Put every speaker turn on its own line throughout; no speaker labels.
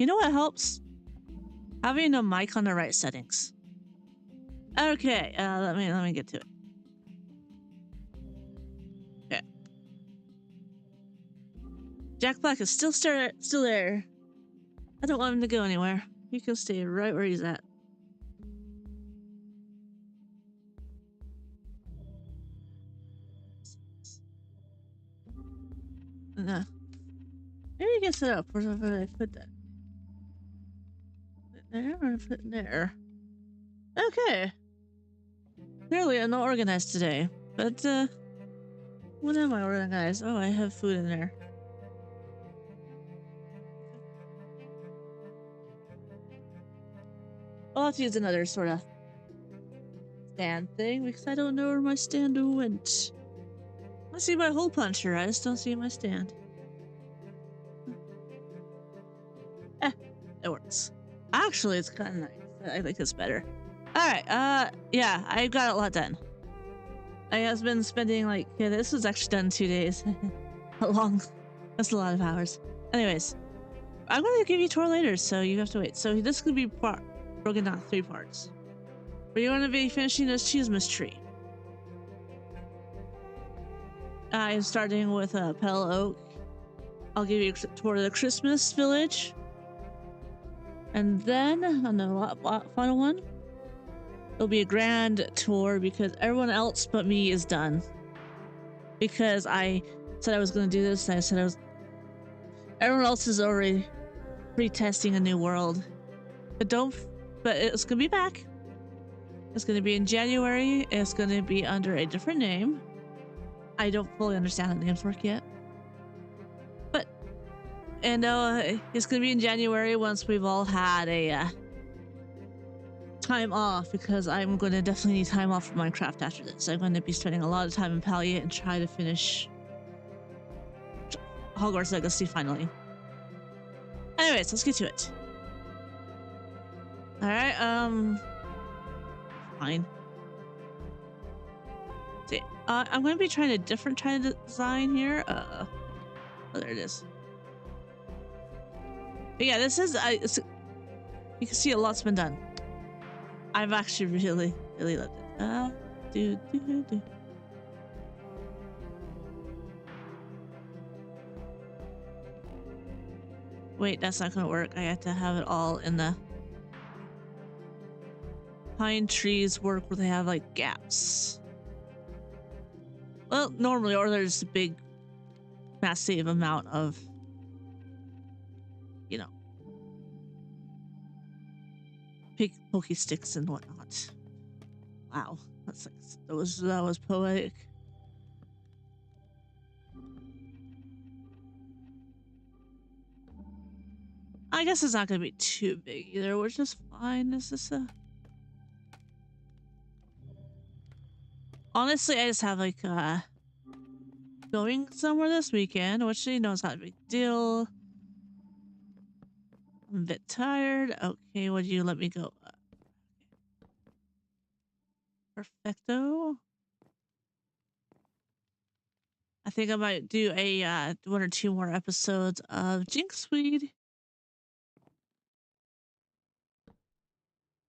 You know what helps? Having a mic on the right settings. Okay, let me get to it. Okay. Jack Black is still there. I don't want him to go anywhere. He can stay right where he's at. No. Maybe you can set up. Where did I put that? There or put it there? Okay. Clearly I'm not organized today. But, when am I organized? Oh, I have food in there. I'll have to use another sort of stand thing because I don't know where my stand went. I see my hole puncher, I just don't see my stand. It works. Actually, it's kind of nice. I think it's better. Alright, yeah, I got a lot done. I have been spending like, yeah, this was actually done in 2 days. That's a lot of hours. Anyways, I'm going to give you a tour later, so you have to wait. So this could be broken down 3 parts. We're going to be finishing this Cheesemas tree. I'm starting with Pale Oak. I'll give you a tour of the Christmas village. And then, on the final one, it'll be a grand tour because everyone else but me is done. Because I said I was going to do this, and I said I was... Everyone else is already pre-testing a new world. But it's going to be back. It's going to be in January. It's going to be under a different name. I don't fully understand how the names work yet. And it's going to be in January once we've all had a time off, because I'm going to definitely need time off from Minecraft after this. I'm going to be spending a lot of time in Palliate and try to finish Hogwarts Legacy finally. Anyways, let's get to it. Alright, fine. See, I'm going to be trying a different kind of design here. Oh, there it is. But yeah, this is, you can see a lot's been done. I've actually really loved it. Wait, that's not gonna work. I have to have it all in the pine trees work where they have like gaps. Well, normally, or there's a big, massive amount of, you know, big pokey sticks and whatnot. Wow, that's like that was poetic. I guess it's not gonna be too big either, which is fine. Is this a... Honestly, I just have like going somewhere this weekend, which you know is not a big deal. I'm a bit tired. Okay, would you let me go? Perfecto. I think I might do a 1 or 2 more episodes of Jinxweed.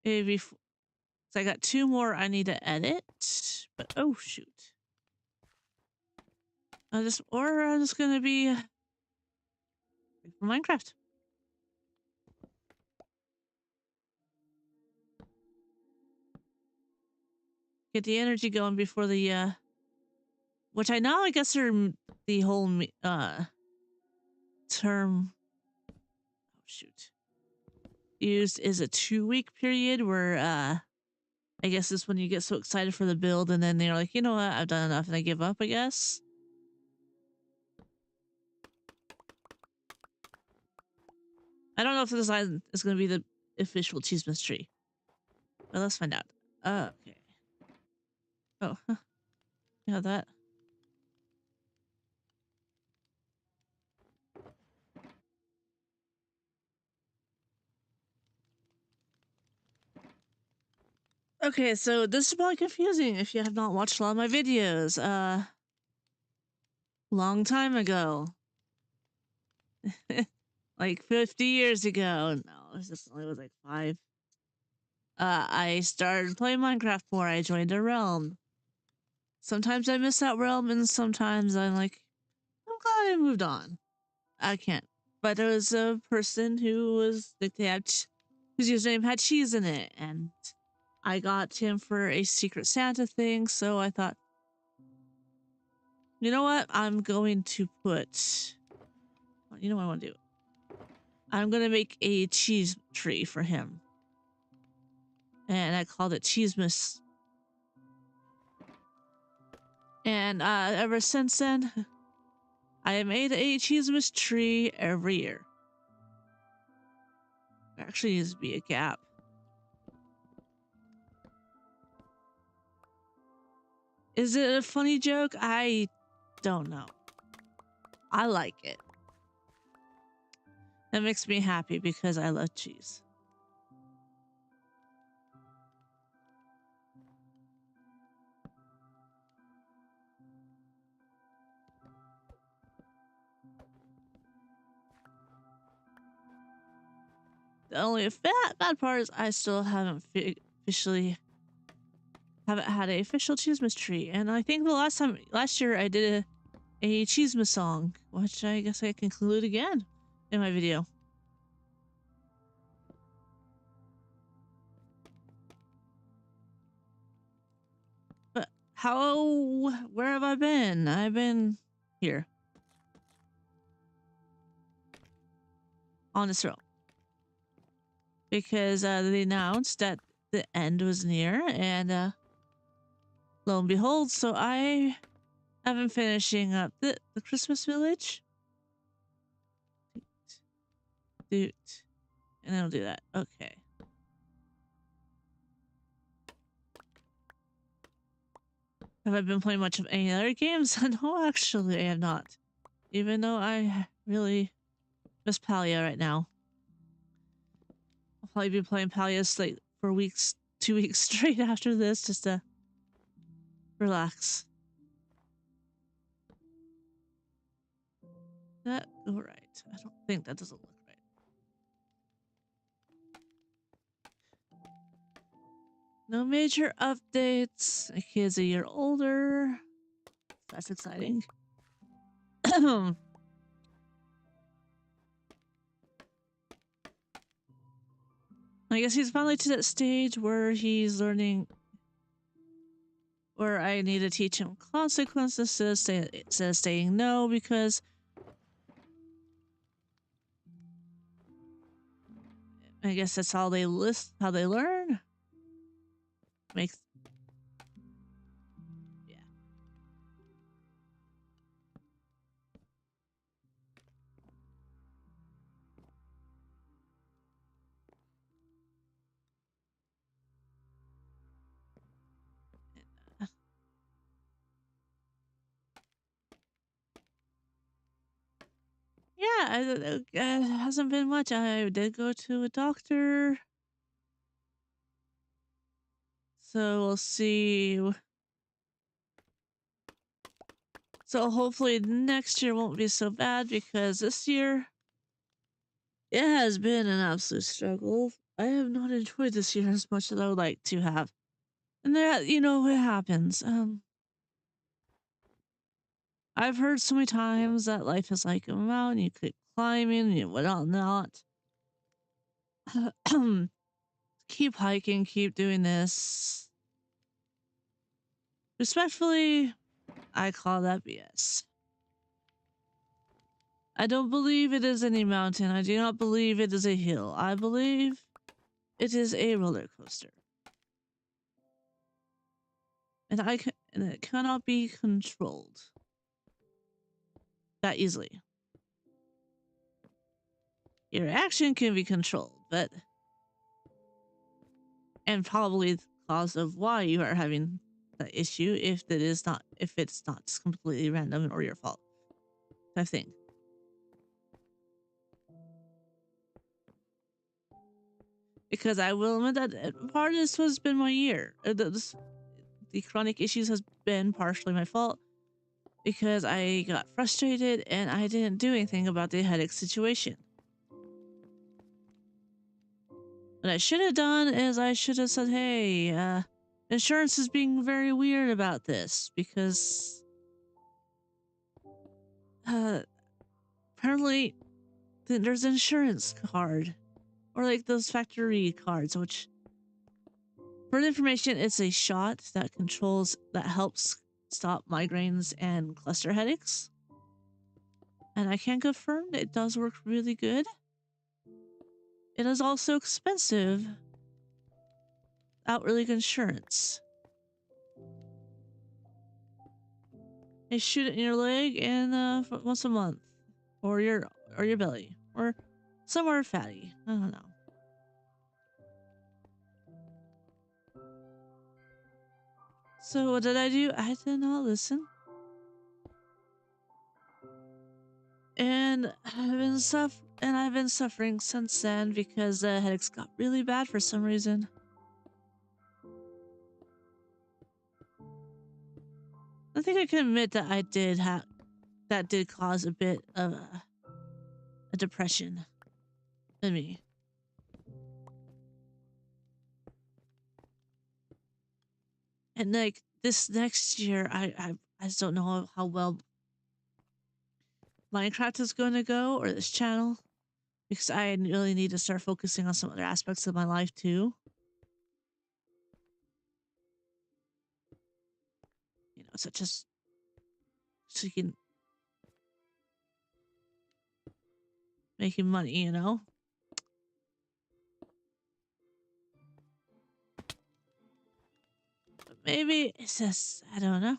Maybe, so I got 2 more I need to edit, but oh shoot. I'm just gonna be for Minecraft. Get the energy going before the which I know I guess are the whole term, oh shoot, used is a 2-week period where I guess it's when you get so excited for the build and then they're like, you know what, I've done enough and I give up, I guess. I don't know if the design is going to be the official Cheesemas tree. Well, let's find out. Okay. Oh, huh. You have that. Okay, so this is probably confusing if you have not watched a lot of my videos. Long time ago. like 50 years ago. No, this only was like 5. I started playing Minecraft more. I joined a realm. Sometimes I miss that realm, and sometimes I'm like, I'm glad I moved on. I can't. But there was a person who was like whose username had cheese in it, and I got him for a Secret Santa thing. So I thought, you know what? I'm going to put. You know what I want to do? I'm gonna make a cheese tree for him, and I called it Cheesemas. And ever since then, I have made a Cheesemas tree every year. There actually needs to be a gap. Is it a funny joke? I don't know. I like it. That makes me happy because I love cheese. The only bad part is I still haven't haven't had a official Cheesemas tree, and I think the last year I did a Cheesemas song, which I guess I can conclude again in my video. But where have I been? I've been here. On this row. Because they announced that the end was near, and lo and behold, so I have been finishing up the Christmas village. Dude. And I'll do that. Okay. Have I been playing much of any other games? No, actually, I have not. Even though I really miss Palia right now. I'll probably be playing Palia like for weeks, 2 weeks straight after this, just to relax. That all right? I don't think that doesn't look right. No major updates. My kid's a year older. That's exciting. I guess he's finally to that stage where he's learning, where I need to teach him consequences instead of saying no, because I guess that's how they learn. Makes yeah. Yeah, it hasn't been much. I did go to a doctor, so we'll see. So hopefully next year won't be so bad, because this year it has been an absolute struggle. I have not enjoyed this year as much as I would like to have. And that, you know, it happens. I've heard so many times that life is like a mountain, you could climb in and whatnot. Keep hiking, keep doing this. Respectfully, I call that BS. I don't believe it is any mountain. I do not believe it is a hill. I believe it is a roller coaster. And it cannot be controlled that easily. Your action can be controlled, but and probably the cause of why you are having the issue, if it's not just completely random or your fault type thing. Because I will admit that part of this has been my year. The chronic issues has been partially my fault, because I got frustrated and I didn't do anything about the headache situation. What I should have done is I should have said, hey, insurance is being very weird about this because apparently there's an insurance card or like those factory cards, which for the information, it's a shot that helps stop migraines and cluster headaches. And I can confirm that it does work really good. It is also expensive without really good insurance. They shoot it in your leg and once a month, or your belly, or somewhere fatty. I don't know. So what did I do? I did not listen, and I've been suffering since then because the headaches got really bad for some reason. I think I can admit that that did cause a bit of a depression in me. And like this next year, I just don't know how well Minecraft is going to go or this channel because I really need to start focusing on some other aspects of my life too. You know, such as seeking making money, you know? But maybe it's just, I don't know.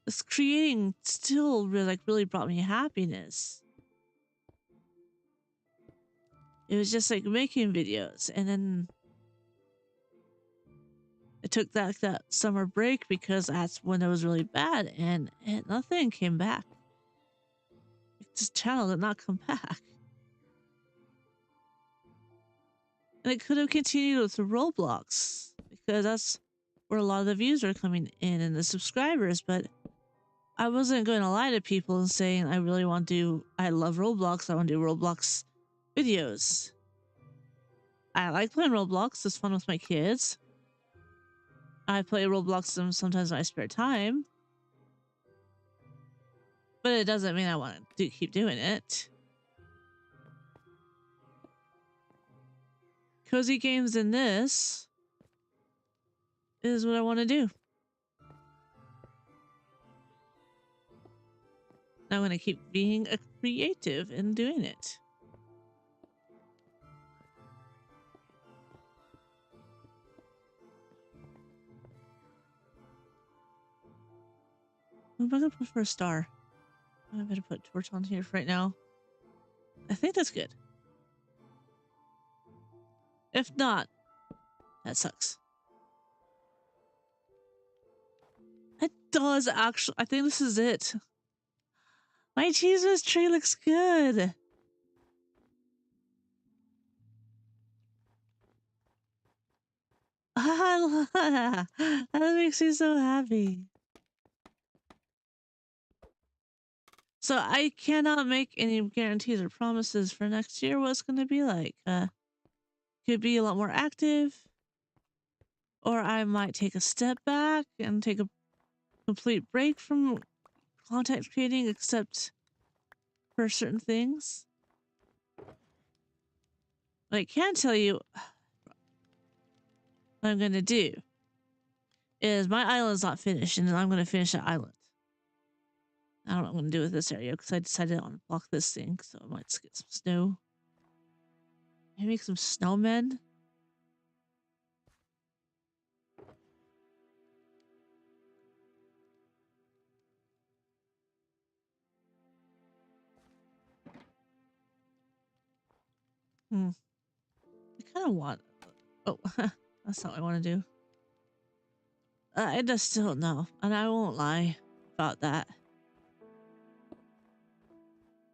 This creating still really brought me happiness. It was just like making videos, and then I took that summer break because that's when it was really bad, and nothing came back. This channel did not come back. And it could have continued with the Roblox because that's where a lot of the views are coming in and the subscribers, but I wasn't going to lie to people and saying I love Roblox, I want to do Roblox videos. I like playing Roblox, it's fun with my kids. I play Roblox sometimes in my spare time. But it doesn't mean I want to keep doing it. Cozy games in this is what I want to do. I'm going to keep being a creative and doing it. What am I going to put for a star? I'm going to put torch on here for right now. I think that's good. If not, that sucks. It does actually. I think this is it. My Jesus tree looks good. That makes me so happy. So I cannot make any guarantees or promises for next year what it's going to be like. Could be a lot more active, or I might take a step back and take a complete break from content creating except for certain things. What I can tell you what I'm going to do is my island's not finished, and I'm going to finish that island. I don't know what I'm going to do with this area because I decided I want to block this thing, so I might get some snow. Maybe make some snowmen. I kind of want... Oh, that's not what I want to do. I just still know, and I won't lie about that.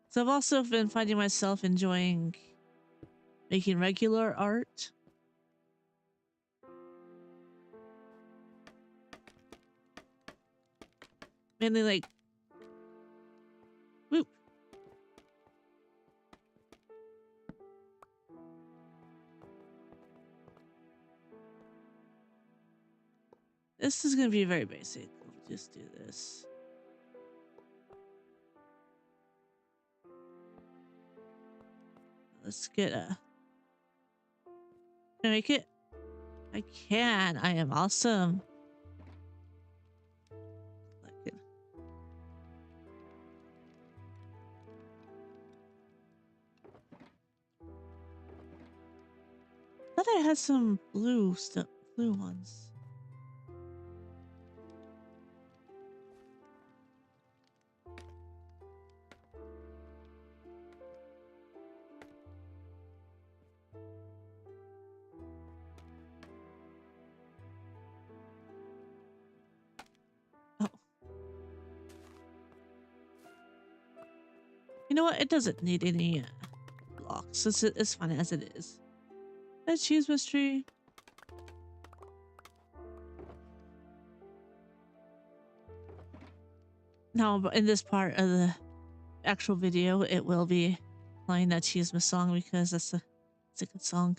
So I've also been finding myself enjoying making regular art. Mainly like... Whoop. This is gonna be very basic. We'll just do this. Let's get a... Can I make it? I can. I am awesome. Like it. I thought I had some blue stuff, blue ones. You know what? It doesn't need any blocks. It's fine as it is. That cheese mystery. Now, in this part of the actual video, it will be playing that Cheesemas song because it's a good song.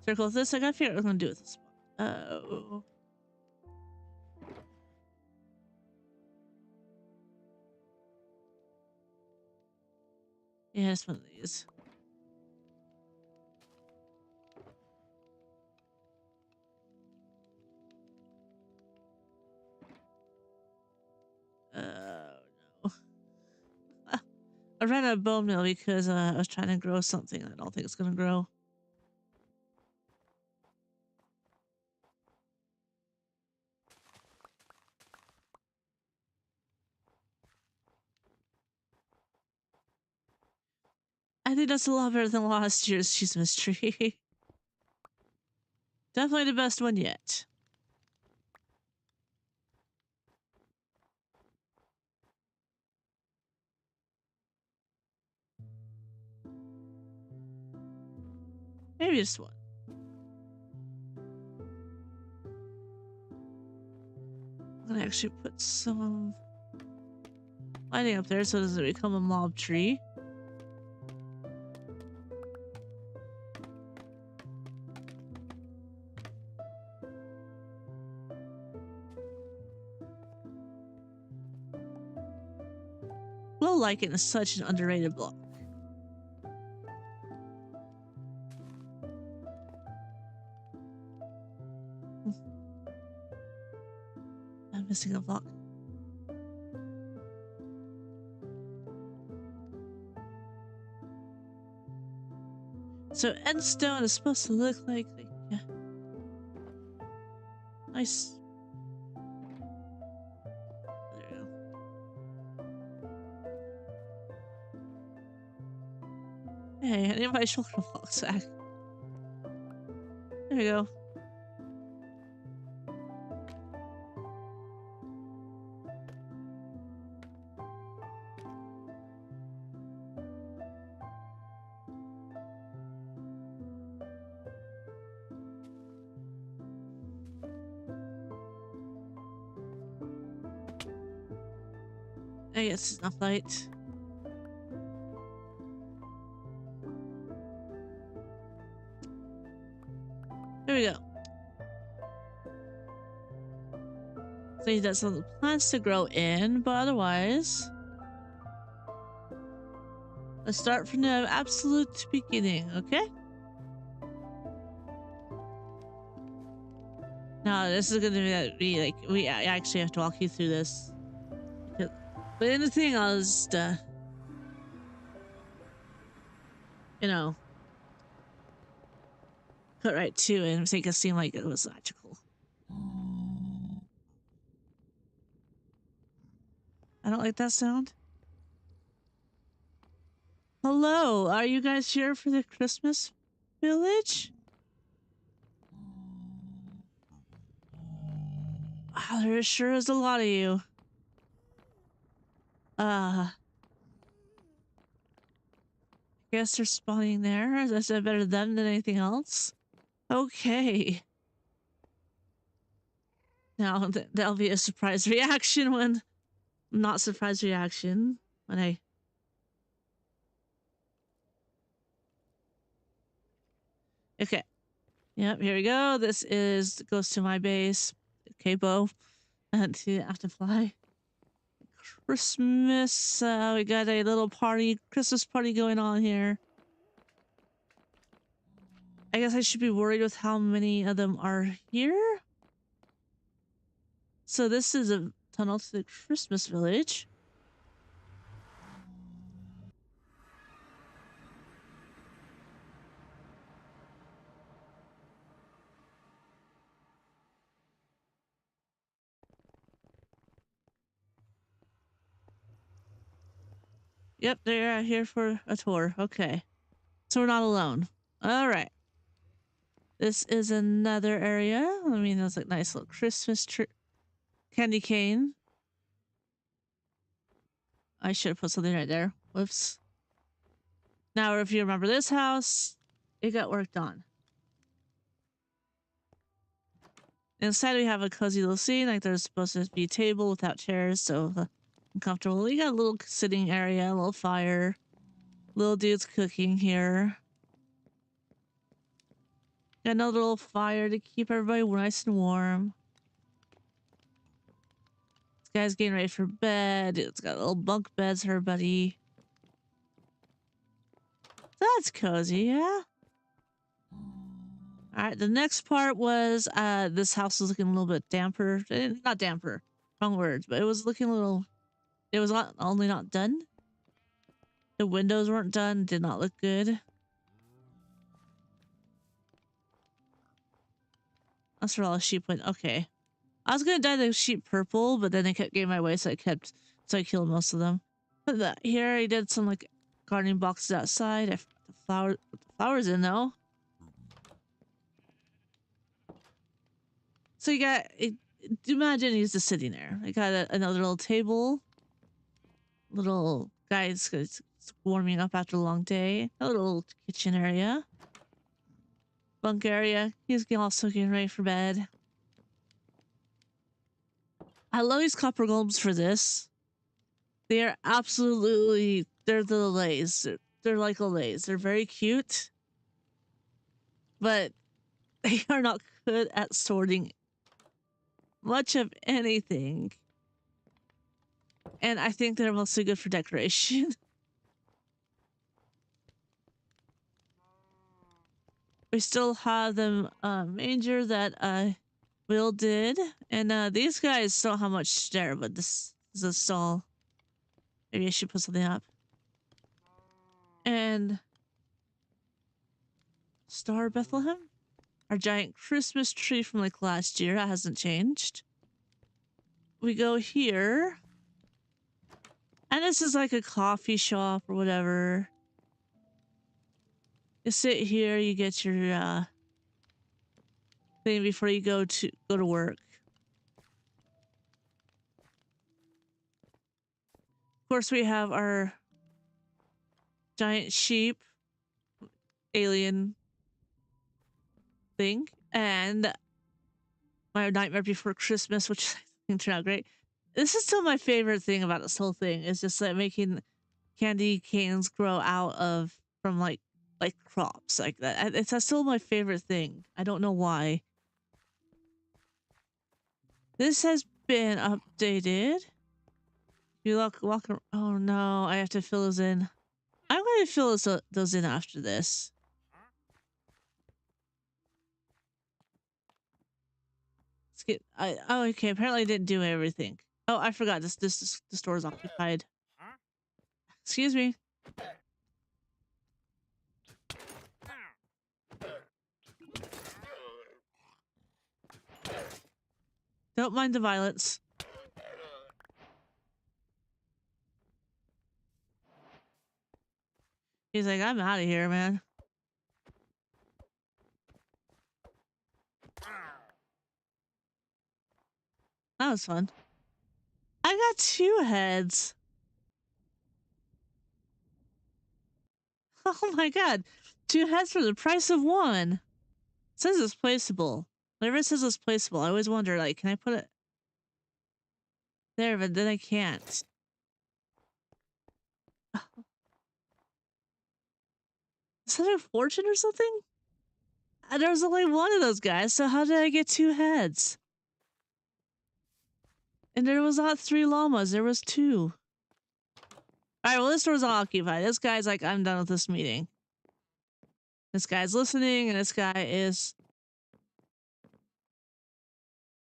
Circle this. I gotta figure out what I'm gonna do with this one. Oh. Yeah, it's one of these. No. I ran out of bone meal because I was trying to grow something. I don't think it's gonna grow. I think that's a lot better than last year's cheese mystery. Definitely the best one yet. Maybe just one. I'm gonna actually put some lighting up there so it doesn't become a mob tree. Glow lichen is such an underrated block. I'm missing a block. So endstone is supposed to look like nice. There we go. Hey, I need my shoulder blocks back. There we go. I guess it's enough light. There we go. So you got some plants to grow in, but otherwise, let's start from the absolute beginning, okay? Now this is gonna be like I actually have to walk you through this. But in the thing, I'll just, you know, cut right to it and make it seem like it was magical. I don't like that sound. Hello, are you guys here for the Christmas village? Wow, there sure is a lot of you. I guess they're spawning there. Is that better them than anything else? Okay. Now that'll be a surprise reaction when... Not surprise reaction when I... Okay. Yep, here we go. This goes to my base. Capo. And I have to fly. Christmas. We got a little party, Christmas party going on here. I guess I should be worried with how many of them are here. So this is a tunnel to the Christmas village. Yep, they're here for a tour. Okay. So we're not alone. All right. This is another area. I mean, that's a nice little Christmas tree. Candy cane. I should have put something right there. Whoops. Now, if you remember this house, it got worked on. Inside, we have a cozy little scene. Like there's supposed to be a table without chairs, so comfortable. We got a little sitting area, a little fire. Little dude's cooking here. Got another little fire to keep everybody nice and warm. This guy's getting ready for bed. It's got little bunk beds for everybody. That's cozy, yeah. All right, the next part was this house was looking a little bit damper. Not damper, wrong words, but it was looking a little. It was not only not done. The windows weren't done. Did not look good. That's where all the sheep went. Okay, I was gonna dye the sheep purple, but then they kept getting my way, so I killed most of them. But here I did some like gardening boxes outside. I put the flowers in though. So you got it. Imagine he's just sitting there. I got another little table. Little guys warming up after a long day. A little kitchen area. Bunk area. He's also getting ready for bed. I love these copper golems for this. They are absolutely, they're the lays. They're like a lays. They're very cute. But they are not good at sorting much of anything. And I think they're mostly good for decoration. We still have the manger that Will did. And these guys don't have much there, but this is a stall. Maybe I should put something up. And Star Bethlehem? Our giant Christmas tree from like last year. That hasn't changed. We go here. And this is like a coffee shop or whatever. You sit here, you get your thing before you go to work. Of course, we have our giant sheep alien thing, and my Nightmare Before Christmas, which I think turned out great. This is still my favorite thing about this whole thing. Is just like making candy canes grow out of from like crops like that. That's still my favorite thing. I don't know why. This has been updated. You walk around. Oh no, I have to fill those in. I'm going to fill those in after this. Let's get. Oh, okay. Apparently, I didn't do everything. Oh, I forgot. The store is occupied. Excuse me. Don't mind the violence. He's like, I'm out of here, man. That was fun. I got 2 heads. Oh my god. 2 heads for the price of 1. It says it's placeable. Whenever it says it's placeable, I always wonder, like, can I put it there? But then I can't. Is that a fortune or something? there was only one of those guys, so how did I get 2 heads? And there was not 3 llamas, there was 2. Alright, well, this door's occupied. This guy's like, I'm done with this meeting. This guy's listening, and this guy is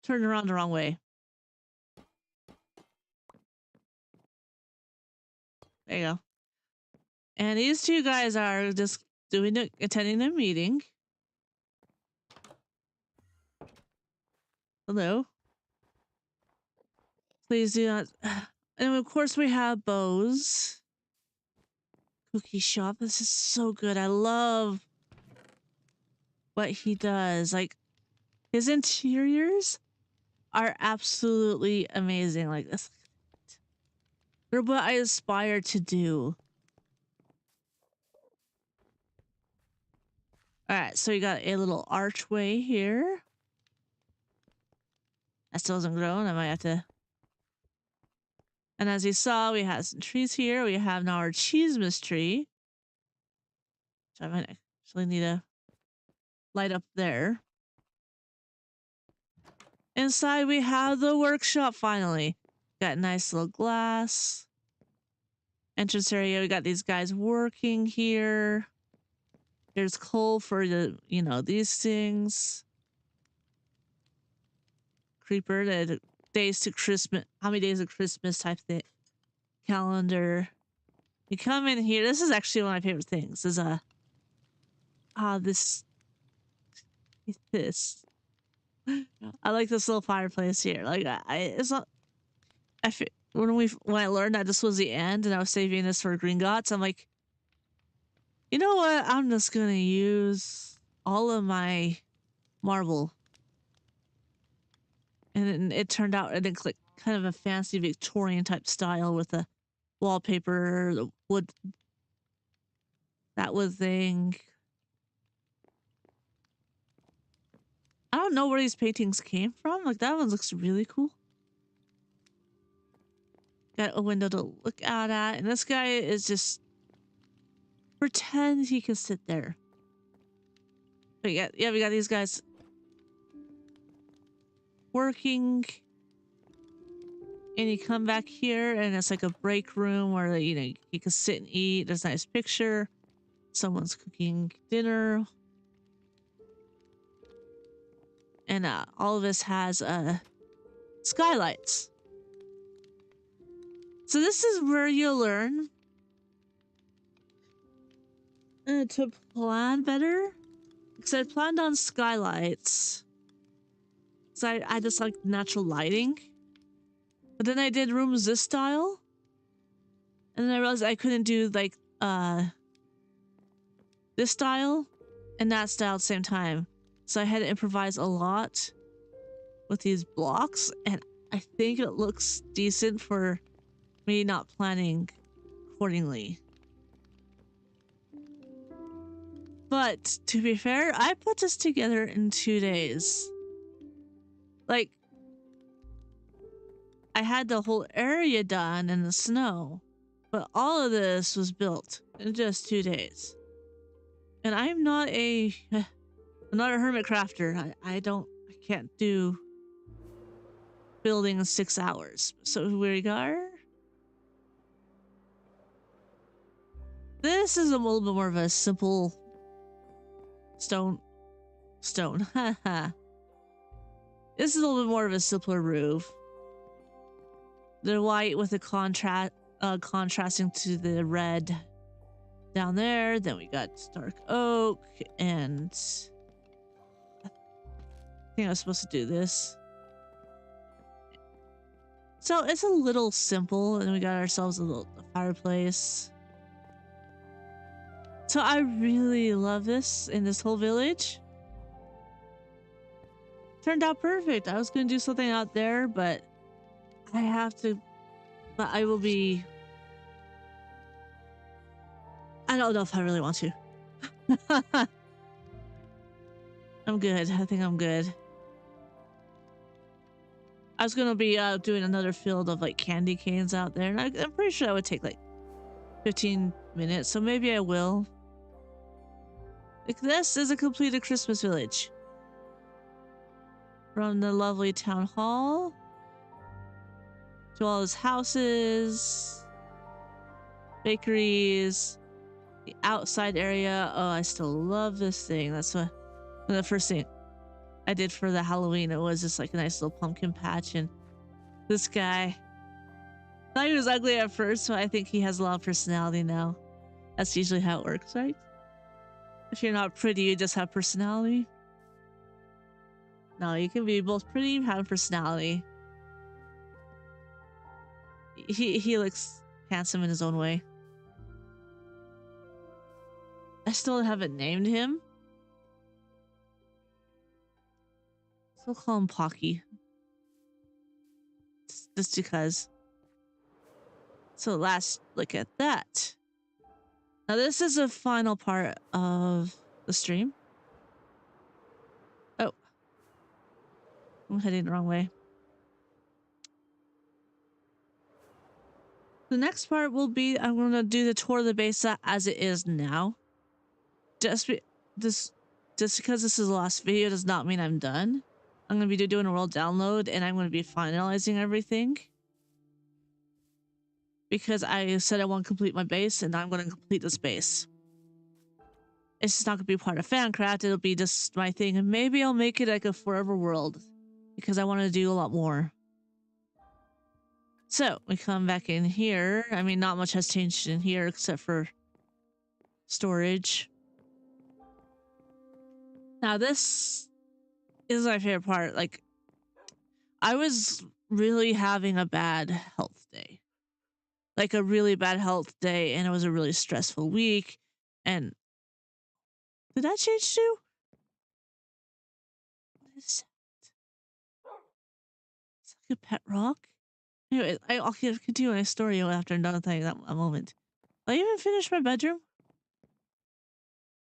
turning around the wrong way. There you go. And these 2 guys are just attending their meeting. Hello. Please do not. And of course, we have Bo's cookie shop. This is so good. I love what he does. Like, his interiors are absolutely amazing. Like this, they're what I aspire to do. All right, so you got a little archway here. That still hasn't grown. I might have to. And as you saw, we have some trees here. We have now our Cheesemas tree. So I might actually need to light up there. Inside, we have the workshop finally. Got nice little glass. Entrance area. We got these guys working here. There's coal for the, you know, these things. Creeper, the days to Christmas. How many days of Christmas type thing. Calendar. You come in here. This is actually one of my favorite things. Is this. I like this little fireplace here. Like it's not. When I learned that this was the end and I was saving this for Gringotts, I'm like, you know what? I'm just gonna use all of my marble. And it turned out I think like kind of a fancy Victorian type style with the wallpaper, the wood, that wood thing. I don't know where these paintings came from. Like that one looks really cool. Got a window to look out at, and this guy is just pretend he can sit there. But yeah, we got these guys working, and you come back here, and it's like a break room where you know you can sit and eat. There's a nice picture. Someone's cooking dinner, and all of this has skylights. So this is where you learn to plan better. Because I planned on skylights. So I just like natural lighting. But then I did rooms this style. And then I realized I couldn't do like this style and that style at the same time. So I had to improvise a lot with these blocks. And I think it looks decent for me not planning accordingly. But to be fair, I put this together in 2 days. Like, I had the whole area done in the snow, but all of this was built in just 2 days. And I'm not a hermit crafter. I can't do building in 6 hours. So here we go. This is a little bit more of a simple stone. Haha. This is a little bit more of a simpler roof. The white with the contrasting to the red down there. Then we got dark oak, and I think I was supposed to do this. So it's a little simple, and we got ourselves a little fireplace. So I really love this in this whole village. Turned out perfect. I was going to do something out there, but I have to, but I will be, I don't know if I really want to. I'm good. I think I'm good. I was going to be doing another field of like candy canes out there, and I'm pretty sure that would take like 15 minutes, so maybe I will. Like, this is a completed Christmas village. From the lovely town hall to all his houses, bakeries, the outside area. Oh, I still love this thing. That's what the first thing I did for the Halloween. It was just like a nice little pumpkin patch, and this guy. I thought he was ugly at first, but I think he has a lot of personality now. That's usually how it works, right? If you're not pretty, you just have personality. No, you can be both pretty and have personality. He looks handsome in his own way. I still haven't named him. So call him Pocky. Just because. So last look at that. Now this is the final part of the stream. Oh. I'm heading the wrong way. The next part will be I'm going to do the tour of the base as it is now. Just because this is the last video does not mean I'm done. I'm going to be doing a world download and I'm going to be finalizing everything. Because I said I want to complete my base and I'm going to complete this base. It's just not going to be part of Fancraft. It'll be just my thing. And maybe I'll make it like a forever world. Because I want to do a lot more. So, we come back in here. I mean, not much has changed in here except for storage. Now, this is my favorite part. Like, I was really having a bad health day. Like, a really bad health day, and it was a really stressful week. And did that change too? What is that? It's like a pet rock. Anyway, I'll continue my story after I'm done with that a moment. Did I even finish my bedroom?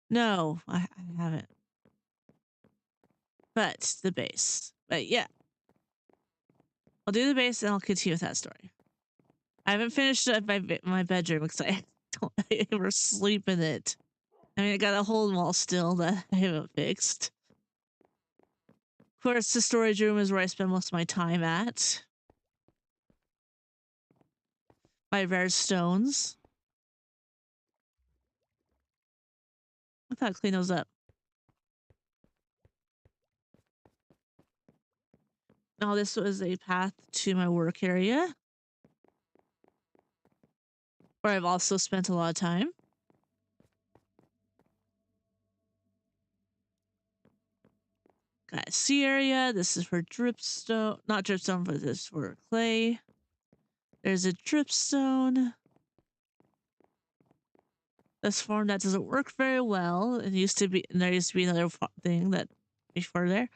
No, I haven't. But the base. But yeah. I'll do the base and I'll continue with that story. I haven't finished my bedroom because I don't ever sleep in it. I mean, I got a hole in the wall still that I haven't fixed. Of course, the storage room is where I spend most of my time at. My rare stones. I thought I'd clean those up. Now, this was a path to my work area, where I've also spent a lot of time. Got a sea area. This is for dripstone. Not dripstone, but this is for clay. There's a dripstone. This farm that doesn't work very well. It used to be, and there used to be another thing that before there.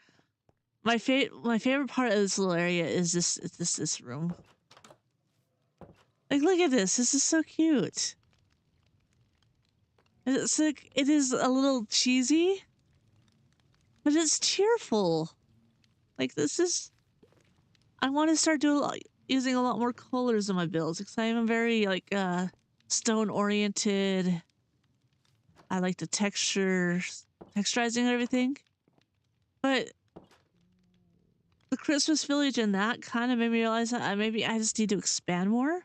My favorite part of this little area is this room. Like, look at this. This is so cute. It's like, it is a little cheesy, but it's cheerful. Like, this is, I want to start using a lot more colors in my builds because I am very like stone oriented. I like the texturizing everything. But the Christmas village and that kind of made me realize that maybe I just need to expand more.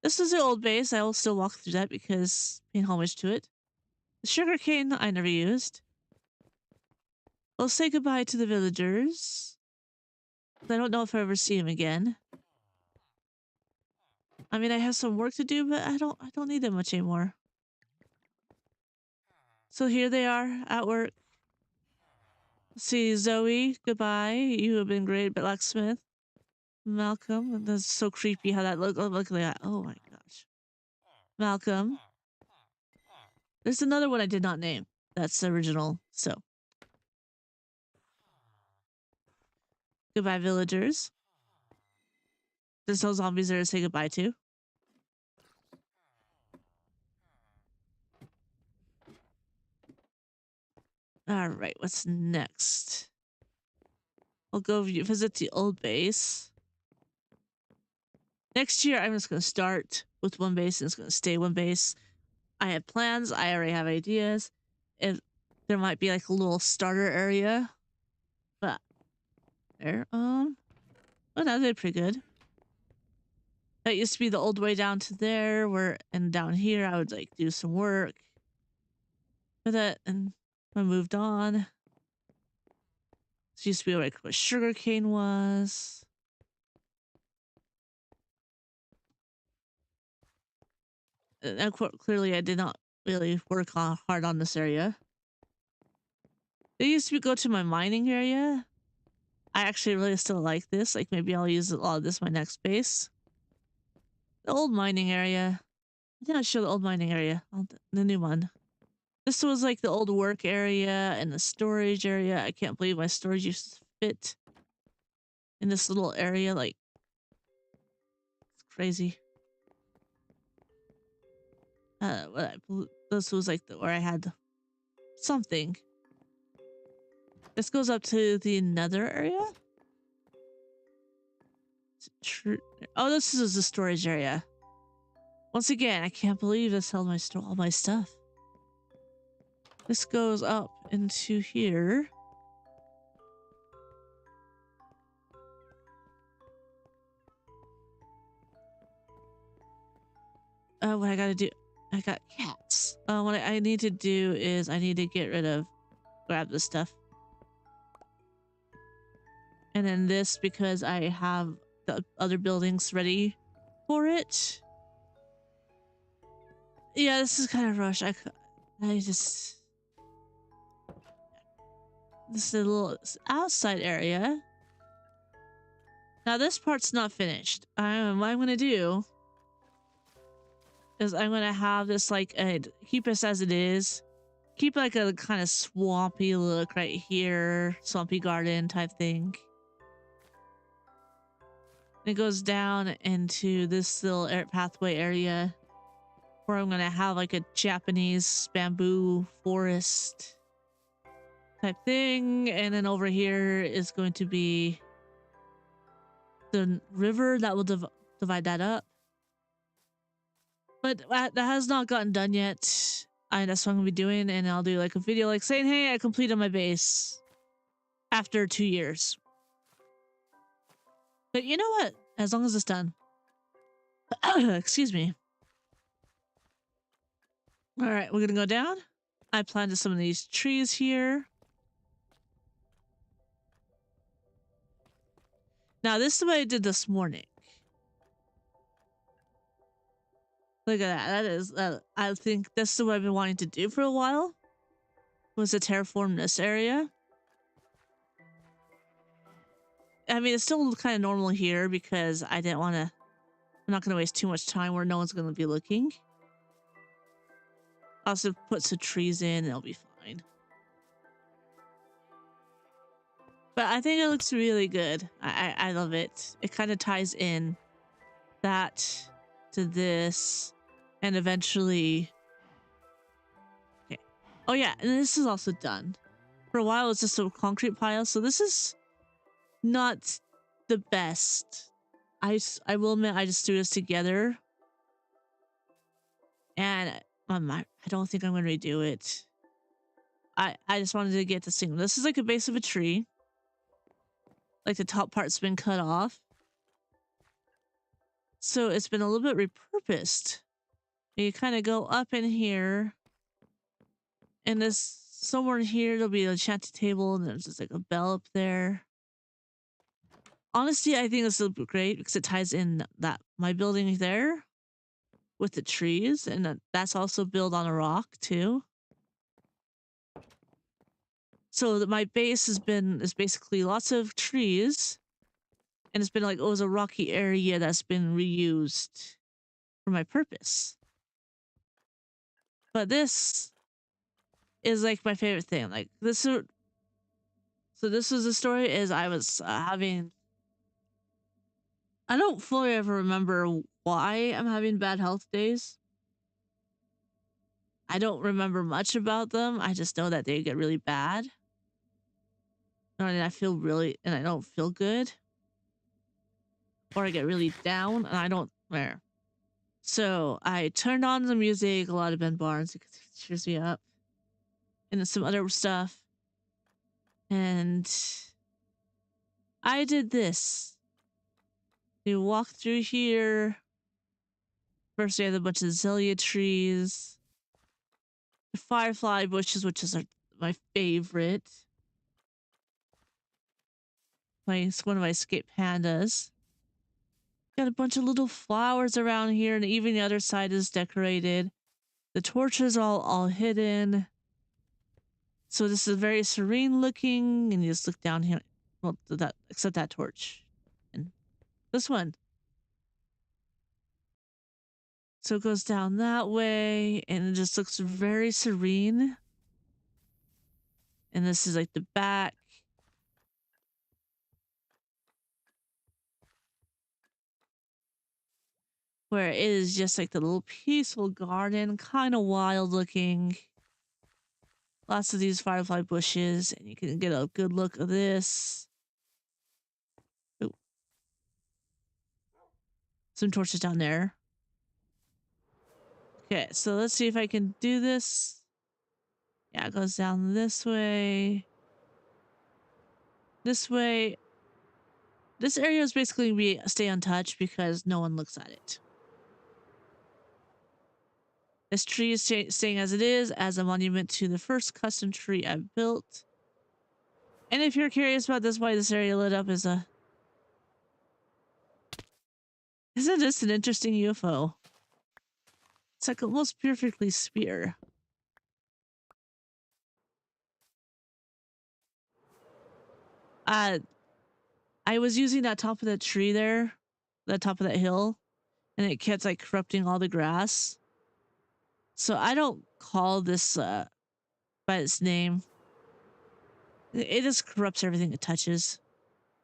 This is the old base. I will still walk through that because paying homage to it. The sugarcane I never used. I'll say goodbye to the villagers. I don't know if I ever see them again. I mean, I have some work to do, but I don't need them much anymore. So here they are at work. See Zoe, goodbye. You have been great, blacksmith. Malcolm, that's so creepy how that look at that. Oh my gosh. Malcolm. There's another one I did not name. That's the original. So goodbye, villagers. There's no zombies there to say goodbye to. All right, what's next? I'll go visit the old base. Next year, I'm just going to start with one base and it's going to stay one base. I have plans. I already have ideas. there might be like a little starter area, but there, oh, that did pretty good. That used to be the old way down to there, where and down here I would like do some work with it, and I moved on. This used to be like what sugarcane was. And clearly I did not really work hard on this area. It used to go to my mining area. I actually really still like this. Like maybe I'll use a lot of this my next base. The old mining area. I did not show the old mining area. The new one. This was like the old work area and the storage area. I can't believe my storage used to fit in this little area. Like, it's crazy. This was like where I had something. This goes up to the nether area. Oh, this is the storage area. Once again, I can't believe this held all my stuff. This goes up into here. What I gotta do? I got cats. What I need to do is I need to grab this stuff. And then this, because I have the other buildings ready for it. Yeah, this is kind of rushed. This is a little outside area. Now this part's not finished. What I'm gonna do is I'm gonna have this like keep this as it is. Keep like a kind of swampy look right here, swampy garden type thing. It goes down into this little pathway area where I'm gonna have like a Japanese bamboo forest type thing, and then over here is going to be the river that will divide that up. But that has not gotten done yet. That's what I'm gonna be doing, and I'll do like a video like saying, hey, I completed my base after 2 years. But you know what? As long as it's done. Excuse me. All right, we're gonna go down. I planted some of these trees here. Now this is what I did this morning. Look at that. I think this is what I've been wanting to do for a while. Was to terraform this area. I mean, it's still kind of normal here because I didn't want to. I'm not going to waste too much time where no one's going to be looking. I'll also put some trees in and it'll be fine. But I think it looks really good. I love it. It kind of ties in that to this and eventually. Okay. Oh yeah, and this is also done. For a while, it's just a concrete pile. So this is not the best. I will admit I just threw this together. And I don't think I'm going to redo it. I just wanted to get this thing. This is like a base of a tree. Like the top part's been cut off. So it's been a little bit repurposed. You kind of go up in here. And this somewhere in here there'll be a shanty table and there's just like a bell up there. Honestly, I think this will be great because it ties in that my building there with the trees, and that's also built on a rock too. So my base is basically lots of trees, and it's been like it was a rocky area that's been reused for my purpose. But this is like my favorite thing. Like this. So this was the story. Is I was having. I don't fully ever remember why I'm having bad health days. I don't remember much about them. I just know that they get really bad. And I don't feel good. Or I get really down and I don't care. So I turned on the music, a lot of Ben Barnes, because it cheers me up. and some other stuff. And I did this. You walk through here. First, we have a bunch of azalea trees, the firefly bushes, which is my favorite. One of my escape pandas. Got a bunch of little flowers around here, and even the other side is decorated. The torches are all hidden. So this is very serene looking, and you just look down here. Well, that except that torch, and this one. So it goes down that way, and it just looks very serene. And this is like the back. Where it is just like the little peaceful garden, kind of wild looking. Lots of these firefly bushes, and you can get a good look of this. Ooh. Some torches down there. Okay, so let's see if I can do this. Yeah, it goes down this way. This way. This area is basically stay untouched because no one looks at it. This tree is staying as it is, as a monument to the first custom tree I built. And if you're curious about this, why this area lit up isn't this an interesting UFO? It's like almost perfectly sphere. I was using that top of that tree there, the top of that hill, and it kept like corrupting all the grass. So I don't call this by its name. It just corrupts everything it touches.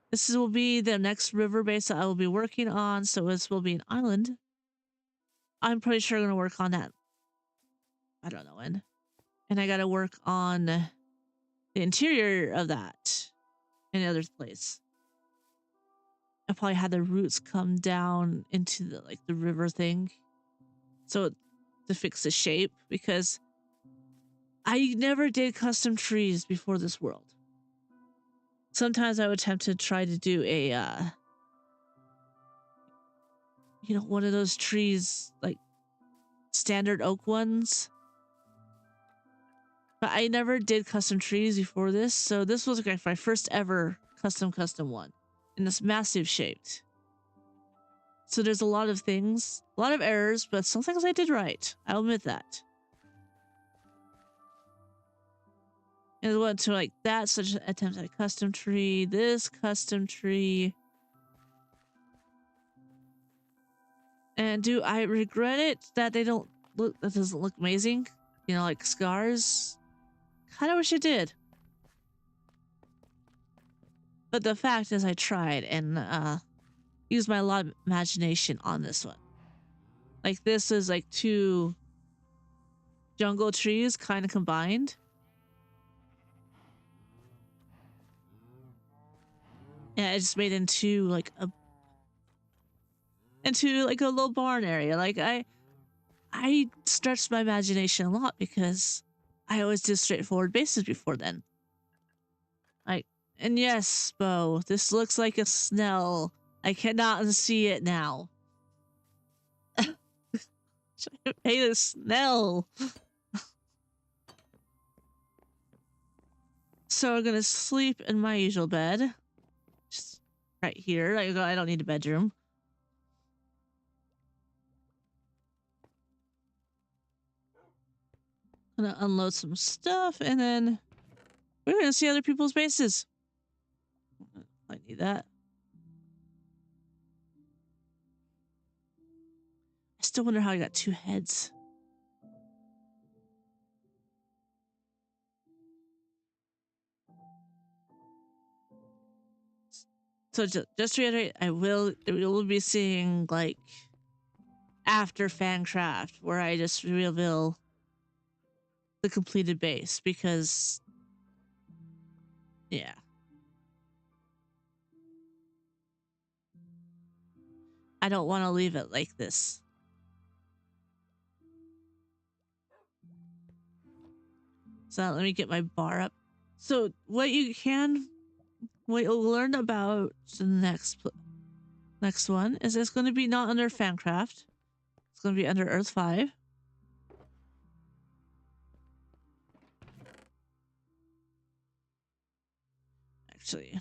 This will be the next river base that I will be working on, so this will be an island. I'm pretty sure I'm going to work on that. I don't know when. And I got to work on the interior of that in the other place. I probably had the roots come down into the river thing. So to fix the shape, because I never did custom trees before this world. Sometimes I would attempt to try to do a, one of those trees, like standard oak ones. But I never did custom trees before this, so this was like my first ever custom one. And it's massive shaped. So there's a lot of things, a lot of errors, but some things I did right. I'll admit that. And it went to like that, such an attempt at a custom tree, this custom tree. And do I regret it that that doesn't look amazing? You know, like scars? Kinda wish it did. But the fact is I tried and used my lot of imagination on this one. Like this is like two jungle trees kind of combined. And I just made into like a little barn area. Like I stretched my imagination a lot because I always did straightforward bases before then. And yes, Bo, this looks like a Snell. I cannot unsee it now. Hey, the Snell. So I'm gonna sleep in my usual bed. Just right here. I don't need a bedroom. I'm gonna unload some stuff and then we're gonna see other people's bases. I need that. I still wonder how I got two heads. So just to reiterate, we will be seeing like after Fancraft, where I just reveal the completed base because, yeah. I don't want to leave it like this. So let me get my bar up. So what you'll learn about the next one is it's going to be not under Fancraft. It's going to be under Earth 5. Actually.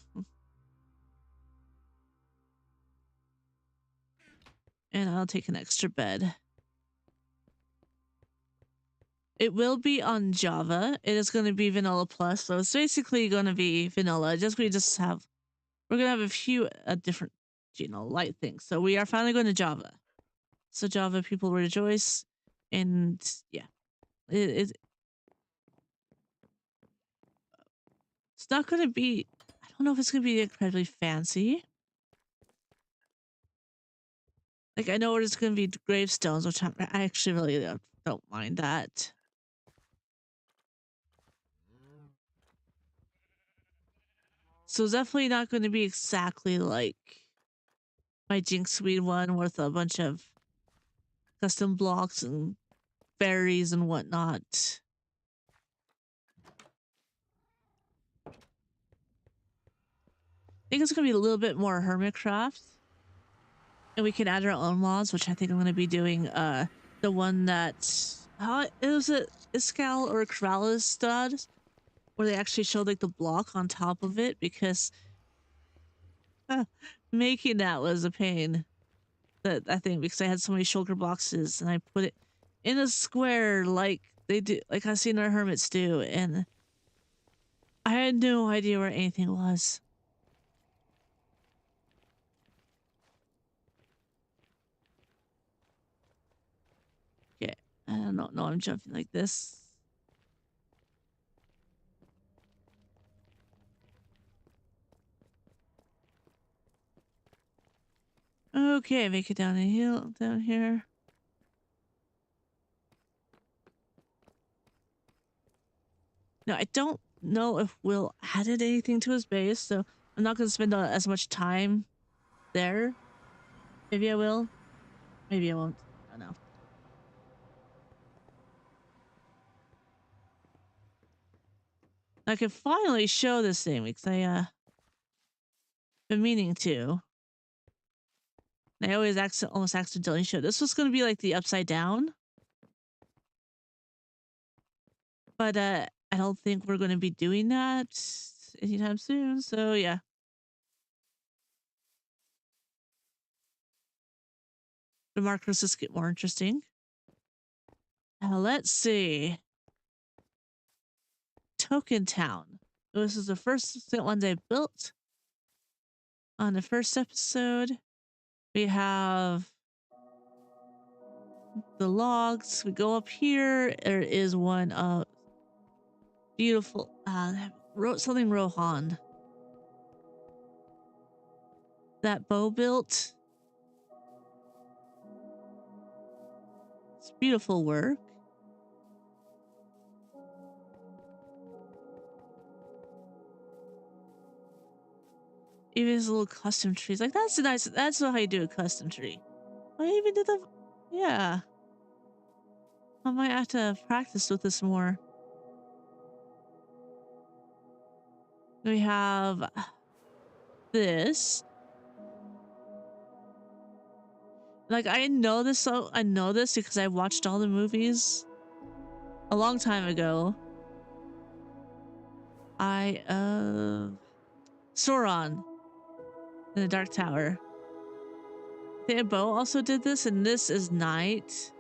And I'll take an extra bed. It will be on Java. It is going to be Vanilla Plus, so it's basically going to be vanilla. We're going to have a few different, light things. So we are finally going to Java. So Java people rejoice, and yeah, it's not going to be. I don't know if it's going to be incredibly fancy. Like I know it's going to be gravestones, which I actually really don't mind that. So it's definitely not going to be exactly like my Jinx Suite one with a bunch of custom blocks and berries and whatnot. I think it's going to be a little bit more Hermitcraft. And we can add our own mods, which I think I'm going to be doing the one that... it was a Iskal or Kralis stud, where they actually showed like the block on top of it, because making that was a pain. That I think because I had so many shulker boxes and I put it in a square like they do, like I've seen our hermits do, and I had no idea where anything was. Okay, I don't know. I'm jumping like this. Okay, make it down the hill down here. No, I don't know if Will added anything to his base, so I'm not going to spend as much time there. Maybe I will. Maybe I won't. I don't know. I can finally show this thing because I been meaning to. I always almost accidentally show. This was going to be like the upside down. But I don't think we're going to be doing that anytime soon. So yeah. The markers just get more interesting. Let's see. Token Town. This is the first one they built. On the first episode, we have the logs. We go up here. There is one beautiful wrote something Rohan. That bow built. It's beautiful work. Even his little custom trees. Like that's nice. That's how you do a custom tree. I even did the yeah. I might have to practice with this more. We have this. Like I know this, so I know this because I watched all the movies a long time ago. Sauron in the Dark Tower. Theobo also did this, and this is night.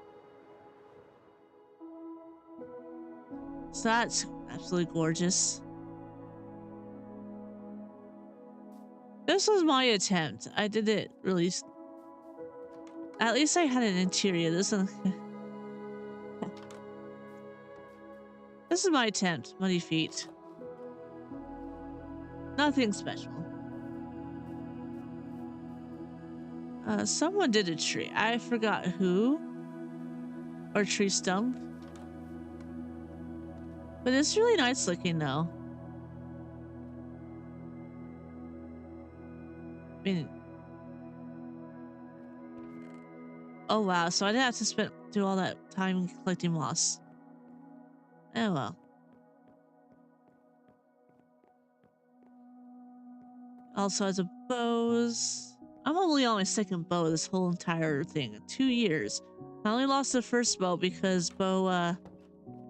So that's absolutely gorgeous. This was my attempt. I did it really. At least I had an interior. This is my attempt. Muddy feet. Nothing special. Someone did a tree. I forgot who. Or tree stump. But it's really nice looking though. I mean, oh wow, so I didn't have to do all that time collecting moss. Oh well. Also has a bows. I'm only on my second bow this whole entire thing. 2 years. I only lost the first bow because Bo's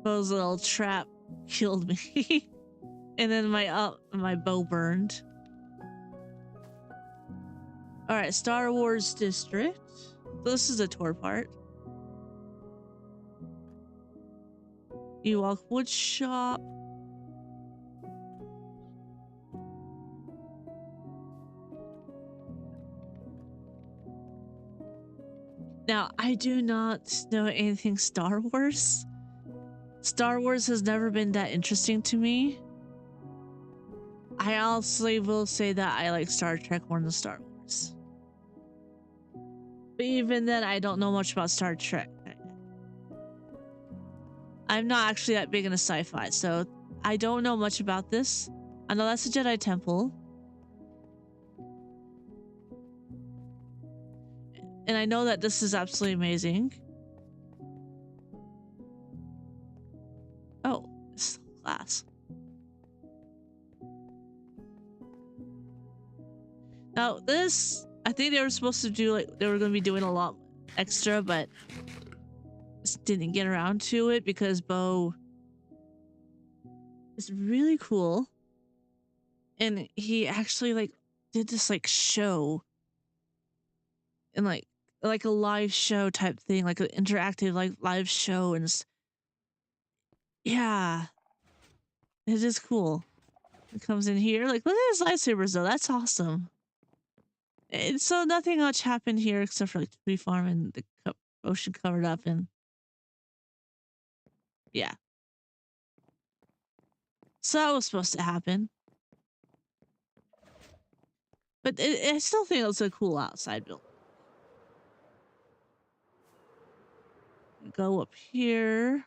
little trap killed me. And then my bow burned. Alright, Star Wars District. So this is the tour part. Ewok Wood Shop. Now, I do not know anything Star Wars. Star Wars has never been that interesting to me. I honestly will say that I like Star Trek more than Star Wars. But even then, I don't know much about Star Trek. I'm not actually that big into sci-fi, so I don't know much about this. I know that's a Jedi temple. And I know that this is absolutely amazing. Oh, it's glass. Now this, I think they were supposed to do they were going to be doing a lot extra, but just didn't get around to it because Bo is really cool. And he actually did this show and like a live show type thing, like an interactive live show, and yeah, it is cool. It comes in here, look at his lightsabers though. That's awesome. And so nothing much happened here except for the tree farm and the ocean covered up, and yeah. So that was supposed to happen, but I still think it was a cool outside build. Go up here.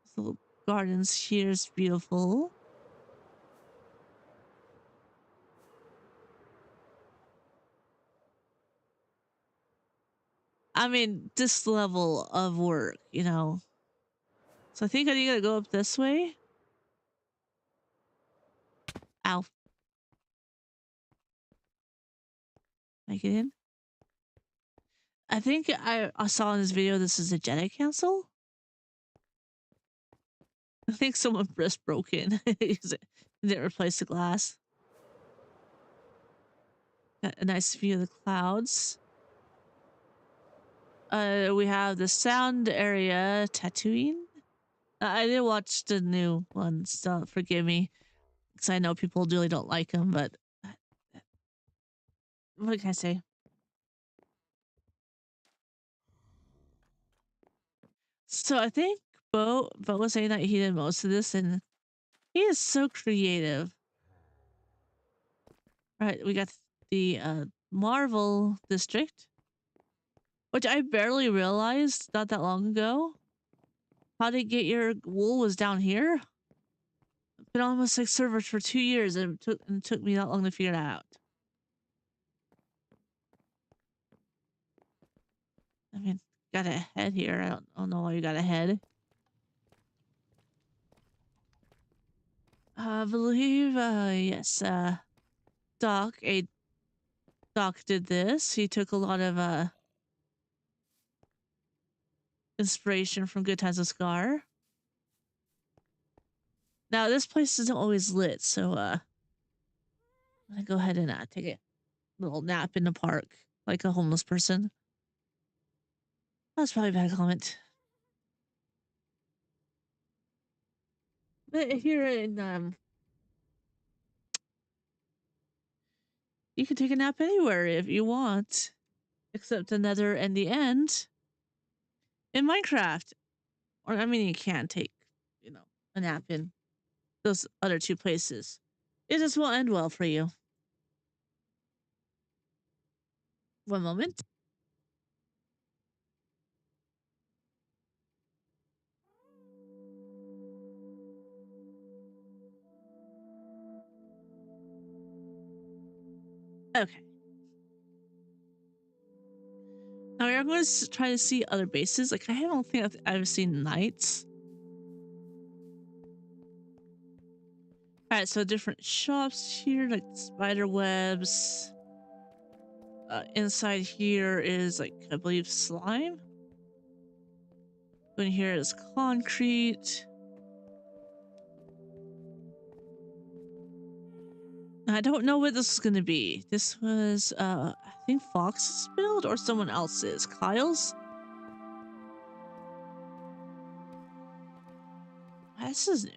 This little gardens here is beautiful. I mean, this level of work, you know. So I think I need to go up this way. Ow. Can I get in? I think I saw in this video this is a Jedi Council. I think someone just broke in. Didn't replace the glass. Got a nice view of the clouds. We have the sound area, Tatooine. I didn't watch the new ones, so forgive me, because I know people really don't like them. But what can I say? So I think Bo was saying that he did most of this, and he is so creative. Right, we got the Marvel district, which I barely realized not that long ago. How to get your wool was down here. I've been on almost servers for 2 years, and it took me that long to figure that out. I mean, got a head here. I don't know why you got a head. I believe, yes, Doc did this. He took a lot of inspiration from Good Times with Scar. Now this place isn't always lit, so I'm gonna go ahead and take a little nap in the park like a homeless person. That's probably a bad comment. But here in you can take a nap anywhere if you want, except the Nether and the End in Minecraft. Or I mean, you can take, a nap in those other 2 places. It just won't end well for you. One moment. Okay. Now we're going to try to see other bases. Like, I don't think I've seen knights. All right, so different shops here, like spider webs. Inside here is like, I believe, slime. In here is concrete. I don't know what this is gonna be. This was, I think Fox's build or someone else's. Kyle's? This is new.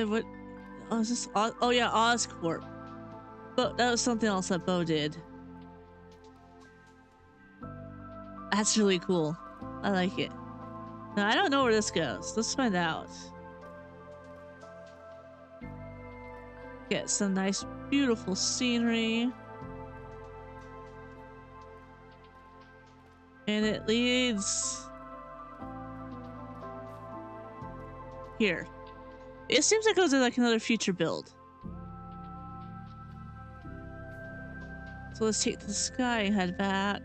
What? Oh, is this? Oh yeah, Oscorp. But that was something else that Bo did. That's really cool. I like it. Now, I don't know where this goes. Let's find out. Get some nice, beautiful scenery. And it leads here. It seems like it goes to like another future build. So let's take the sky and head back.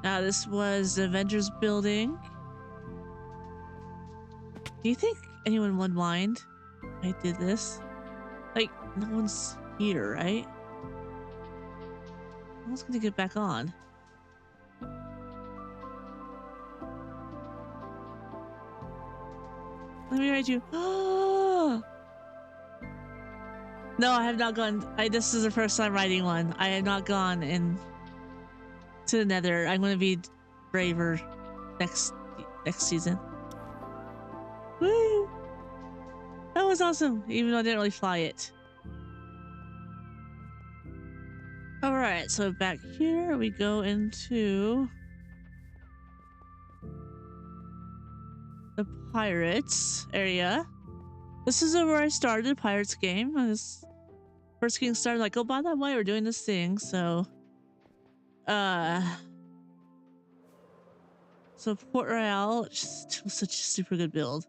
Now this was the Avengers building. Do you think anyone would mind if I did this? Like, no one's here, right? No one's gonna get back on. Let me write you. No, I have not gone. This is the first time writing one. I have not gone in to the Nether. I'm going to be braver next season. Woo! That was awesome, even though I didn't really fly it. All right, so back here we go into the Pirates area. This is where I started the Pirates game. I was first getting started, like, oh, by the way, we're doing this thing, so Port Royale, just such a super good build.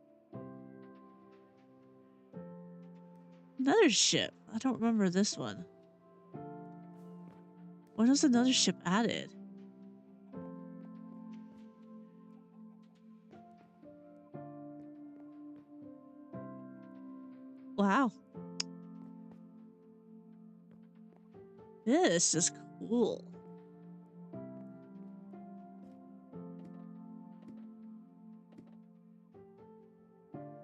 Another ship. I don't remember this one. When was another ship added? Wow. This is cool.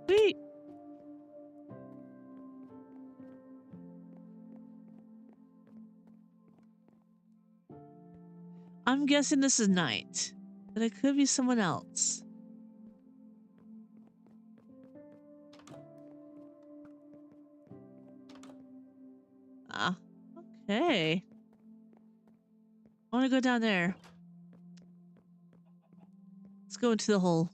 Sweet. I'm guessing this is night, but it could be someone else. Ah, okay. I want to go down there. Let's go into the hole.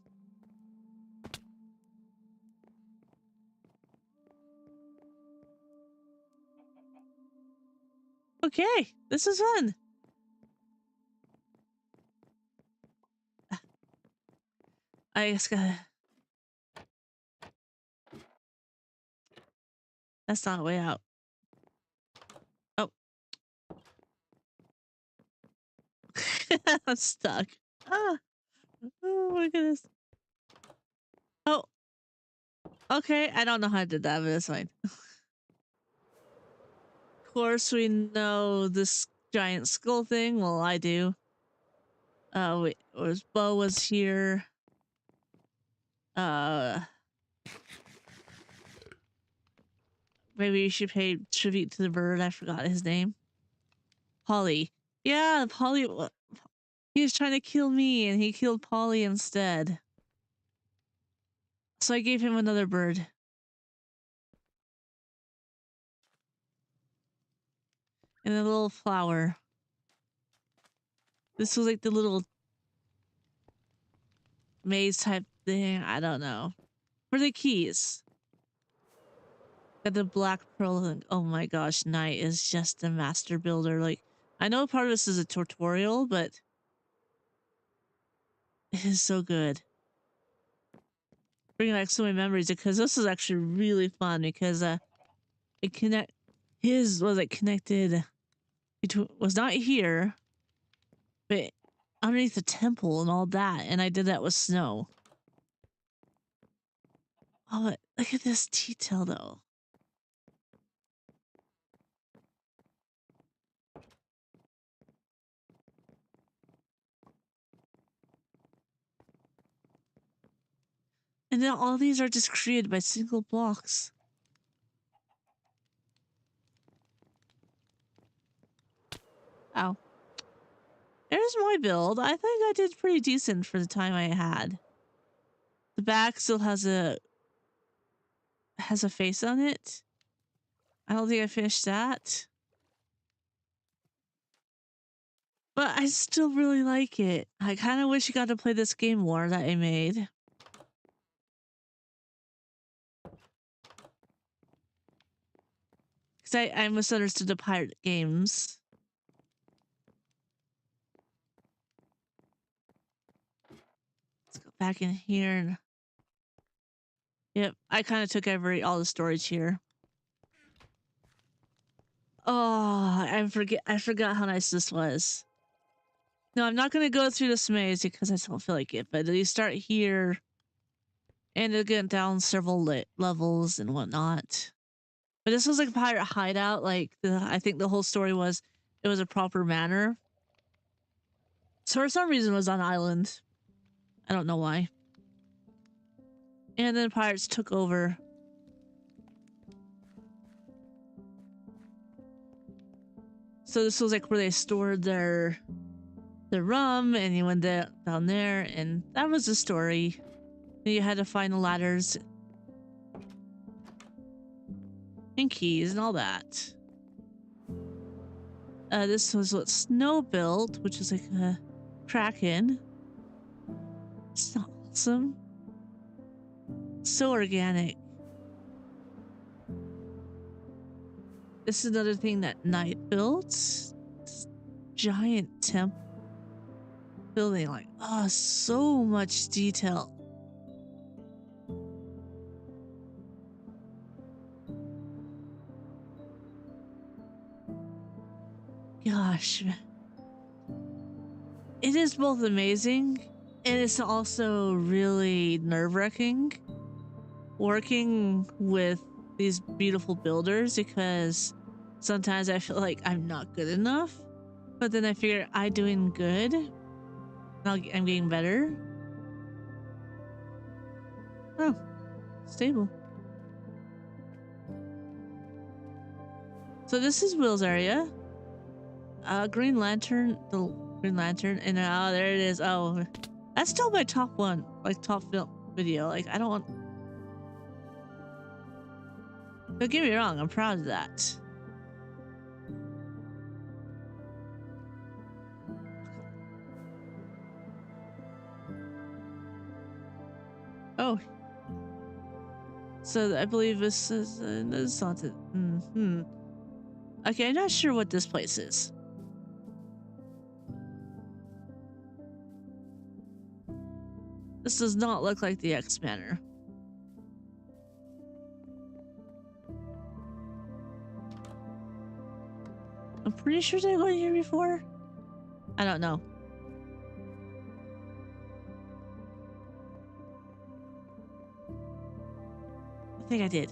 Okay, this is fun. I just gotta... That's not a way out. Oh. I'm stuck. Ah. Oh my goodness. Oh. Okay, I don't know how I did that, but it's fine. Of course, we know this giant skull thing. Well, I do. Wait, Bo was here. Maybe you should pay tribute to the bird. I forgot his name. Polly. Yeah, Polly. He was trying to kill me, and he killed Polly instead. So I gave him another bird. And a little flower. This was like the little maze type thing. I don't know. For the keys. Got the black pearl. And oh my gosh, Knight is just a master builder. Like, I know part of this is a tutorial, but it is so good. Bringing back so many memories because this is actually really fun because it connected. It was not here, but underneath the temple and all that. And I did that with snow. Oh, look at this detail though. And then all these are just created by single blocks. Ow. There's my build. I think I did pretty decent for the time I had. The back still has a face on it. I don't think I finished that. But I still really like it. I kind of wish you got to play this game more that I made. Because I misunderstood the pirate games. Let's go back in here. And yep, I kind of took all the storage here. Oh, I forgot how nice this was. No, I'm not going to go through this maze because I don't feel like it. But you start here and you get down several levels and whatnot. But this was like a pirate hideout. Like I think the whole story was it was a proper manor. So for some reason it was on an island. I don't know why. And then pirates took over. So this was like where they stored their rum, and you went down there, and that was the story. Then you had to find the ladders and keys and all that. This was what Snow built, which is like a kraken. It's awesome. So organic. This is another thing that Knight built. This giant temple building, like, oh, so much detail. Gosh. It is both amazing and it's also really nerve-wracking working with these beautiful builders, because sometimes I feel like I'm not good enough, but then I figure I'm doing good. I'm getting better. Oh, stable. So this is Will's area. Green Lantern, the Green Lantern, and there it is. Oh, that's still my top one, like top film video. Like I don't want. Don't get me wrong, I'm proud of that. Oh. So I believe this is haunted. Okay, I'm not sure what this place is. This does not look like the X Manor. I'm pretty sure they've gone here before. I don't know. I think I did.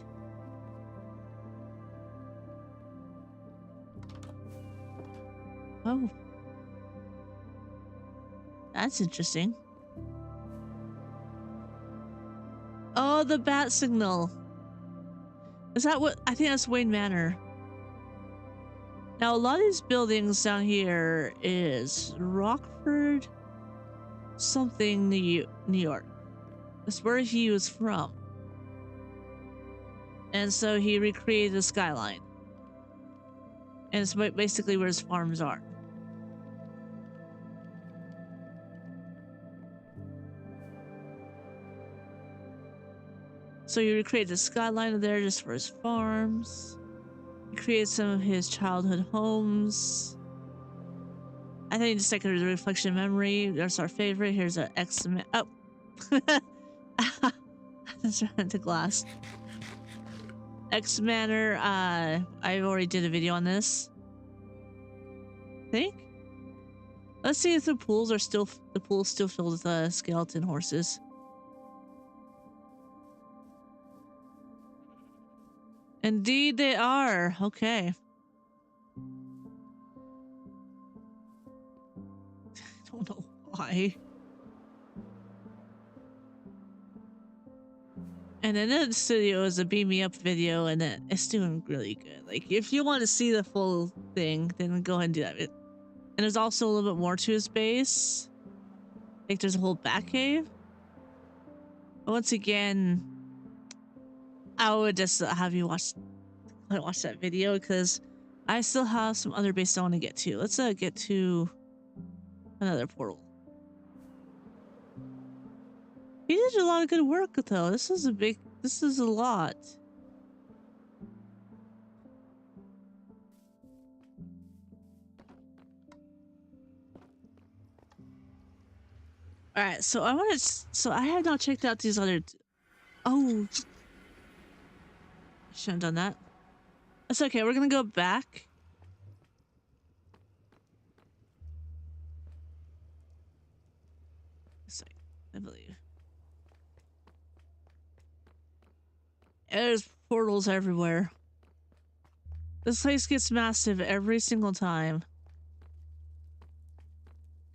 Oh. That's interesting. Oh, the bat signal. Is that what? I think that's Wayne Manor. Now, a lot of these buildings down here is Rockford something, New York. That's where he was from. And so he recreated the skyline. And it's basically where his farms are. So he recreated the skyline of there just for his farms. He created some of his childhood homes. I think just like a reflection of memory. That's our favorite. Here's our X-Men. Oh. That's right into glass. X Manor, I already did a video on this. think. Let's see if the pool's still filled with skeleton horses. Indeed they are. Okay. I don't know why. And then the studio is a beam me up video, and it's doing really good. Like, if you want to see the full thing, then go ahead and do that. And there's also a little bit more to his base. Like, there's a whole back cave. But once again, I would just have you watch that video, because I still have some other bases I want to get to. Let's get to another portal. He did a lot of good work, though. This is a lot. All right, so I have not checked out these other. Oh, shouldn't have done that. That's okay. We're gonna go back. I believe. There's portals everywhere. This place gets massive every single time.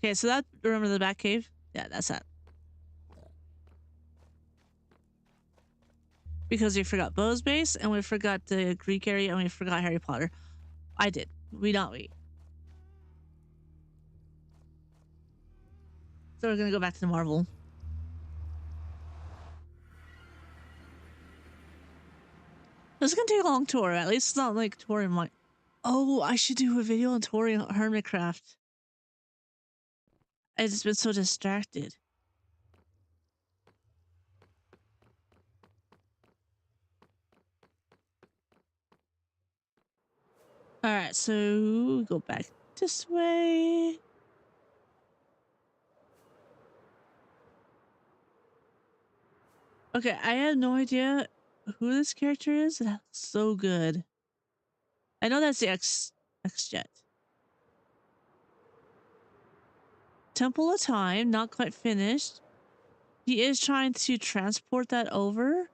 Okay, so that, remember the back cave? Yeah, that's that. Because we forgot Bo's base, and we forgot the Greek area, and we forgot Harry Potter. I did. We not wait. So we're gonna go back to the Marvel. This is gonna take a long tour. At least it's not like touring my. Oh, I should do a video on touring Hermitcraft. I just been so distracted. All right, so go back this way. Okay, I have no idea who this character is. That's so good. I know that's the X Jet. Temple of Time, not quite finished. He is trying to transport that over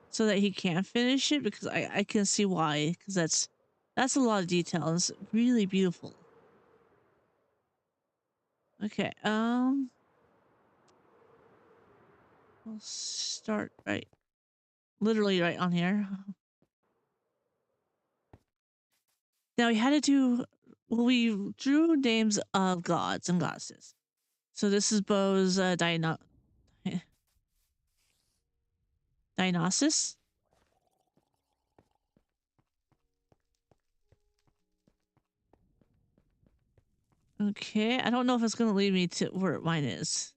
so that he can finish it, because I can see why, because that's a lot of detail. And it's really beautiful. Okay, we'll start literally right on here. Now we had to do, well, we drew names of gods and goddesses. So this is Bo's Dionysus. Okay, I don't know if it's gonna lead me to where mine is.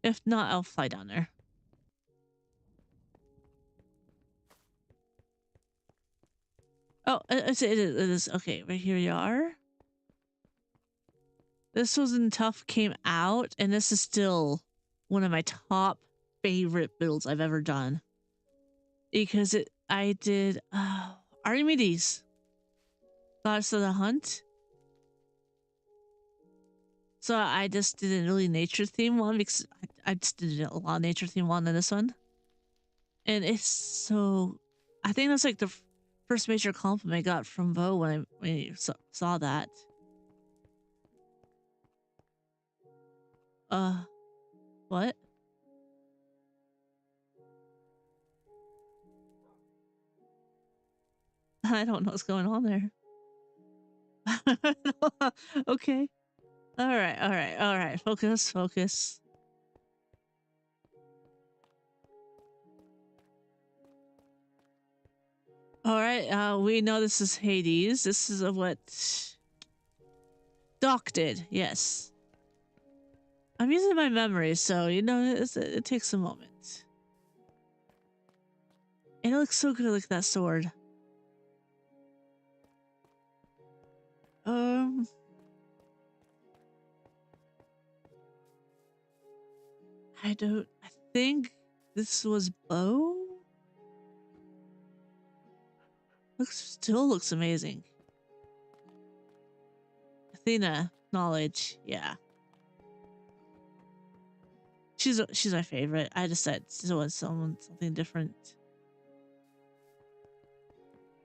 If not, I'll fly down there. Oh, it is. Okay, right here you are. This was in Tough came out, and this is still one of my top favorite builds I've ever done. Because I did Archimedes, Goddess of the Hunt. So I just did a really nature theme one, because I just did a lot of nature theme one in this one. And it's so, I think that's like the first major compliment I got from Bo when I saw that. What? I don't know what's going on there. Okay. All right. Focus. All right. We know this is Hades. This is what Doc did. Yes. I'm using my memory, so you know it takes a moment. And it looks so good, like that sword. I think this was Bo. Still looks amazing. Athena, knowledge, yeah. She's my favorite. I decided to want something different.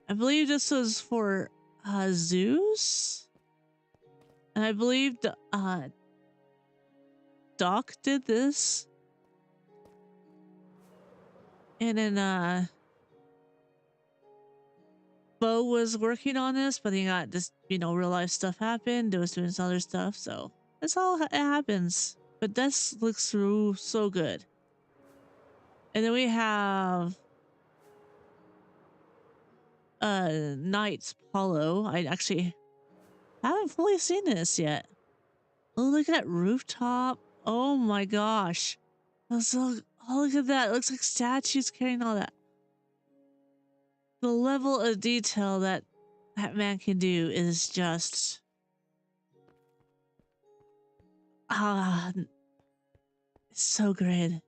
I believe this was for Zeus, and I believe Doc did this, and then Bo was working on this, but he got just real life stuff happened. It was doing some other stuff, so that's all it happens. But this looks through so good. And then we have Knight's Polo. I actually haven't fully seen this yet. Oh, look at that rooftop. Oh my gosh. Oh, look at that. It looks like statues carrying all that. The level of detail that man can do is just it's so great.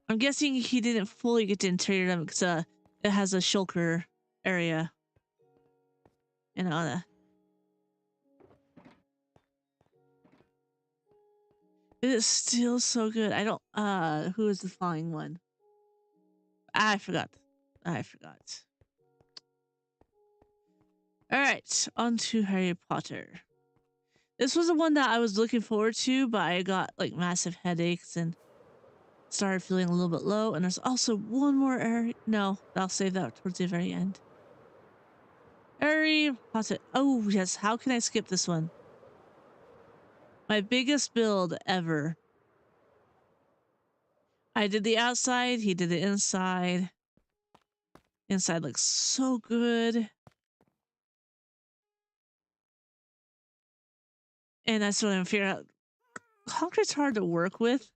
I'm guessing he didn't fully get to interior them because it has a shulker area and all that. It is still so good. I don't who is the flying one? I forgot. Alright, on to Harry Potter. This was the one that I was looking forward to, but I got like massive headaches and started feeling a little bit low. And there's also one more area. No, I'll save that towards the very end. Harry Potter. Oh yes, how can I skip this one? My biggest build ever. I did the outside, he did the inside. Inside looks so good. And that's what I'm figuring out. Concrete's hard to work with.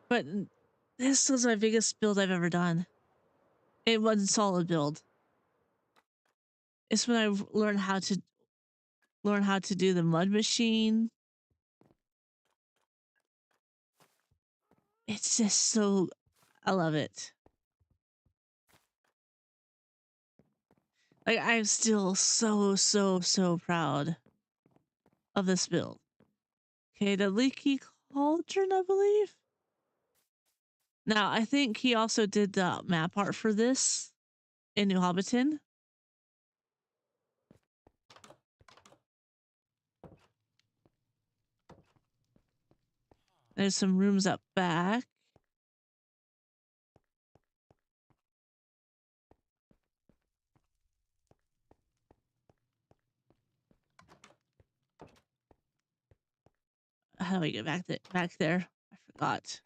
But this was my biggest build I've ever done. It wasn't a solid build. It's when I learned how to do the mud machine. It's just so, I love it. Like I'm still so proud of this build. Okay, the leaky cauldron, I believe. Now I think he also did the map art for this in New Hobbiton. There's some rooms up back. How do we get back there? I forgot.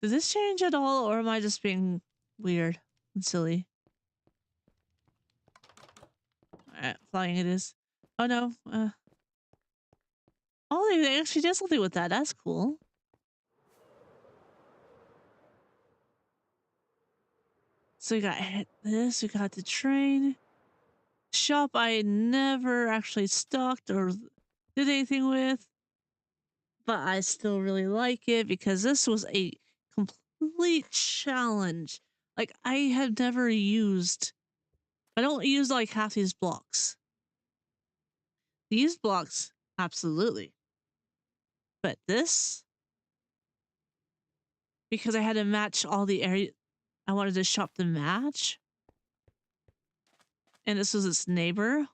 Does this change at all, or am I just being weird and silly? Alright, flying it is. Oh no. Oh, they actually did something with that. That's cool. So we got this, we got the train. Shop I never actually stocked or did anything with. But I still really like it because this was a complete challenge. Like I have never used, I don't use like half these blocks. These blocks, absolutely. But this, because I had to match all the area, I wanted to shop the match. And this was its neighbor.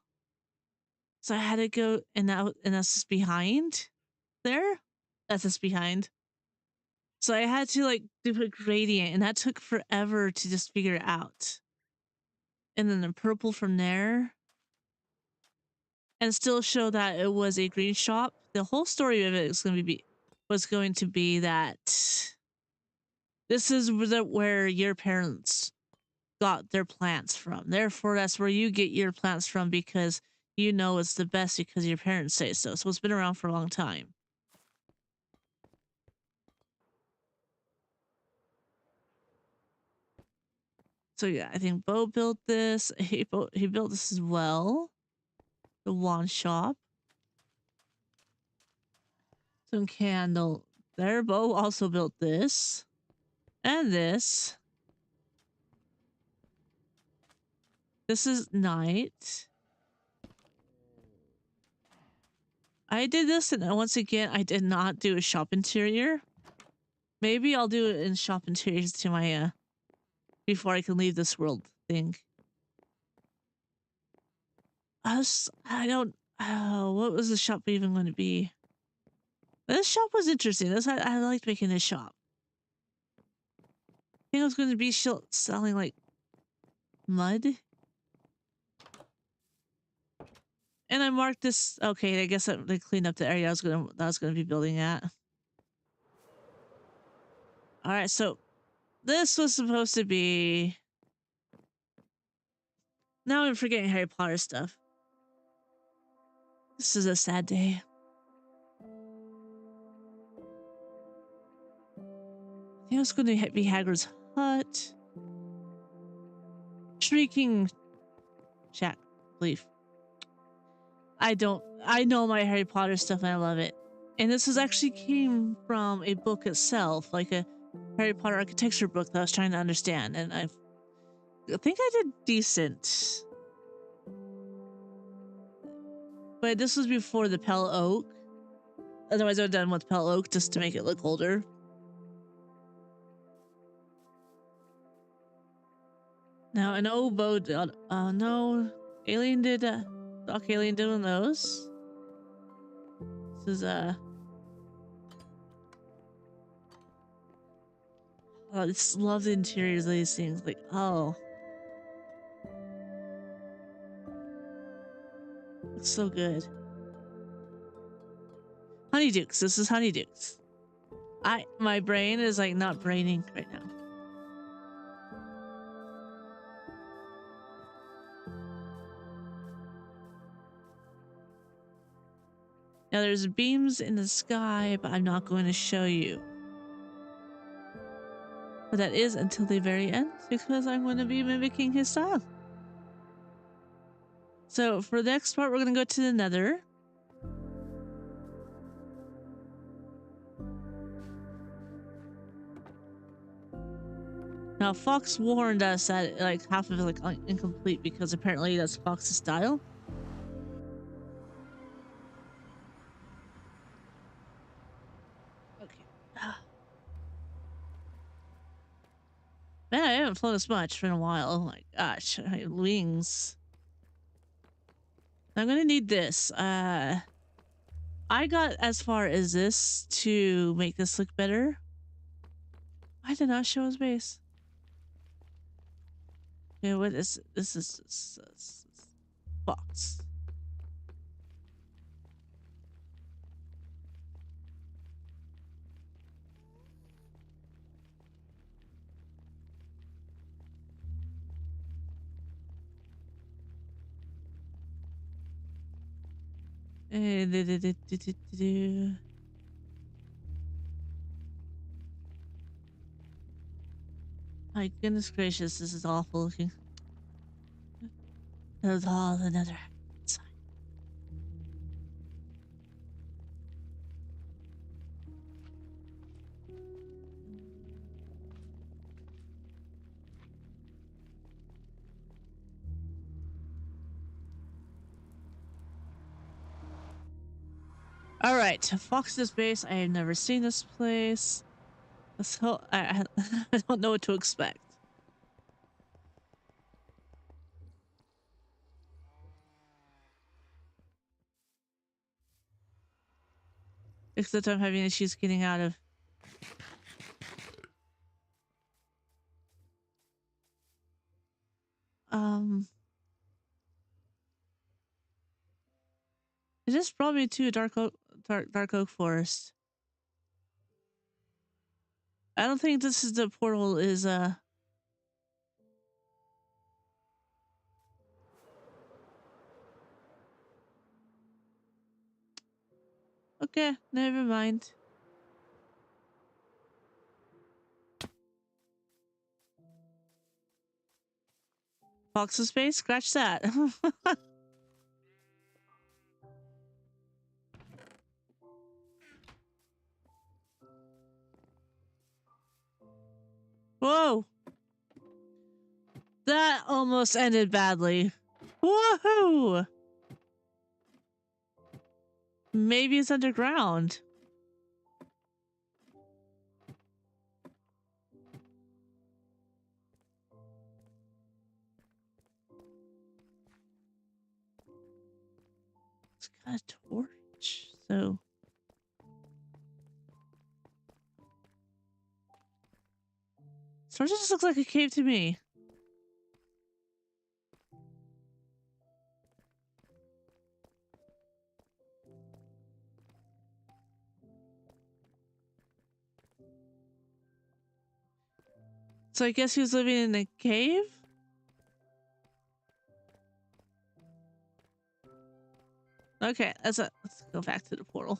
So I had to go, and that's just behind there. That's just behind. So I had to like do a gradient, and that took forever to just figure it out. And then the purple from there. And still show that it was a green shop. The whole story of it was going to be that this is where your parents got their plants from. Therefore, that's where you get your plants from because you know it's the best because your parents say so. So it's been around for a long time. So yeah, I think Bo built this. He built this as well. The wand shop. Some candle there. Bo also built this. And this. This is night. I did this, and once again, I did not do a shop interior. Maybe I'll do it in shop interiors to my, before I can leave this world thing. I don't, what was the shop even going to be? This shop was interesting. I liked making this shop. I think I was going to be selling like mud. And I marked this. Okay, I guess they cleaned up the area I was gonna be building at. All right, so this was supposed to be. Now I'm forgetting Harry Potter stuff. This is a sad day. I think it was going to be Hagrid's hut. Shrieking shack, I believe. I know my Harry Potter stuff and I love it. And this actually came from a book itself, like a Harry Potter architecture book that I was trying to understand. And I think I did decent. But this was before the Pale Oak. Otherwise I would have done with Pale Oak just to make it look older. Now, an oboe, no, Alien did, Doc Alien did one of those. This is, I just love the interiors of these things. Like, oh. Looks so good. Honeydukes, this is Honeydukes. My brain is like not braining right now. Now there's beams in the sky, but I'm not going to show you. But that is until the very end because I'm going to be mimicking his style. So for the next part, we're going to go to the Nether. Now Fox warned us that like half of it like incomplete because apparently that's Fox's style. Man, I haven't flown this much for a while. Oh my gosh, wings. I'm gonna need this. I got as far as this to make this look better. I did not show his base. Okay, what is this? Is Fox. My goodness gracious, this is awful looking. That's all the Nether. It's fine. All right, Fox's base. I have never seen this place. So I don't know what to expect. Except I'm having issues getting out of. It just brought me to a dark oak forest. I don't think this is the portal is okay, never mind. Box of space? Scratch that. Whoa! That almost ended badly. Woohoo! Maybe it's underground. It's got a torch, so... Torch just looks like a cave to me. So I guess he was living in a cave? Okay, let's go back to the portal.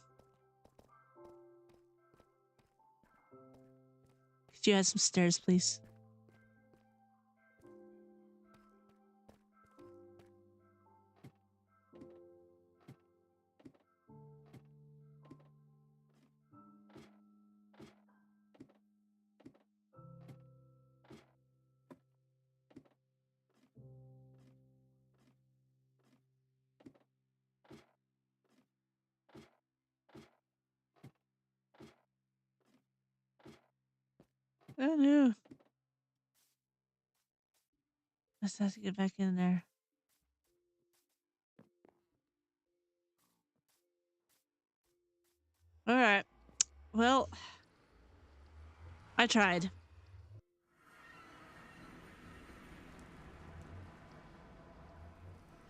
Could you add some stairs, please? Oh no. Let's have to get back in there. Alright. Well, I tried.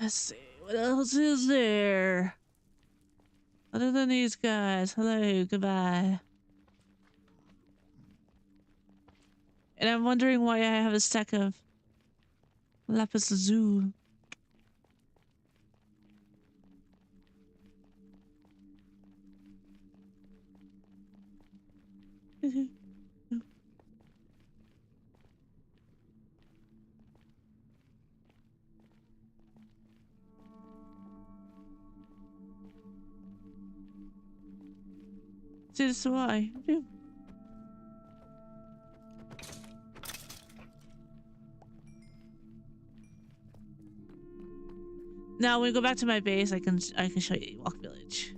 Let's see. What else is there? Other than these guys. Hello, goodbye. And I'm wondering why I have a stack of lapis lazuli. See, this is why. Now, when we go back to my base, I can show you Ewok Village.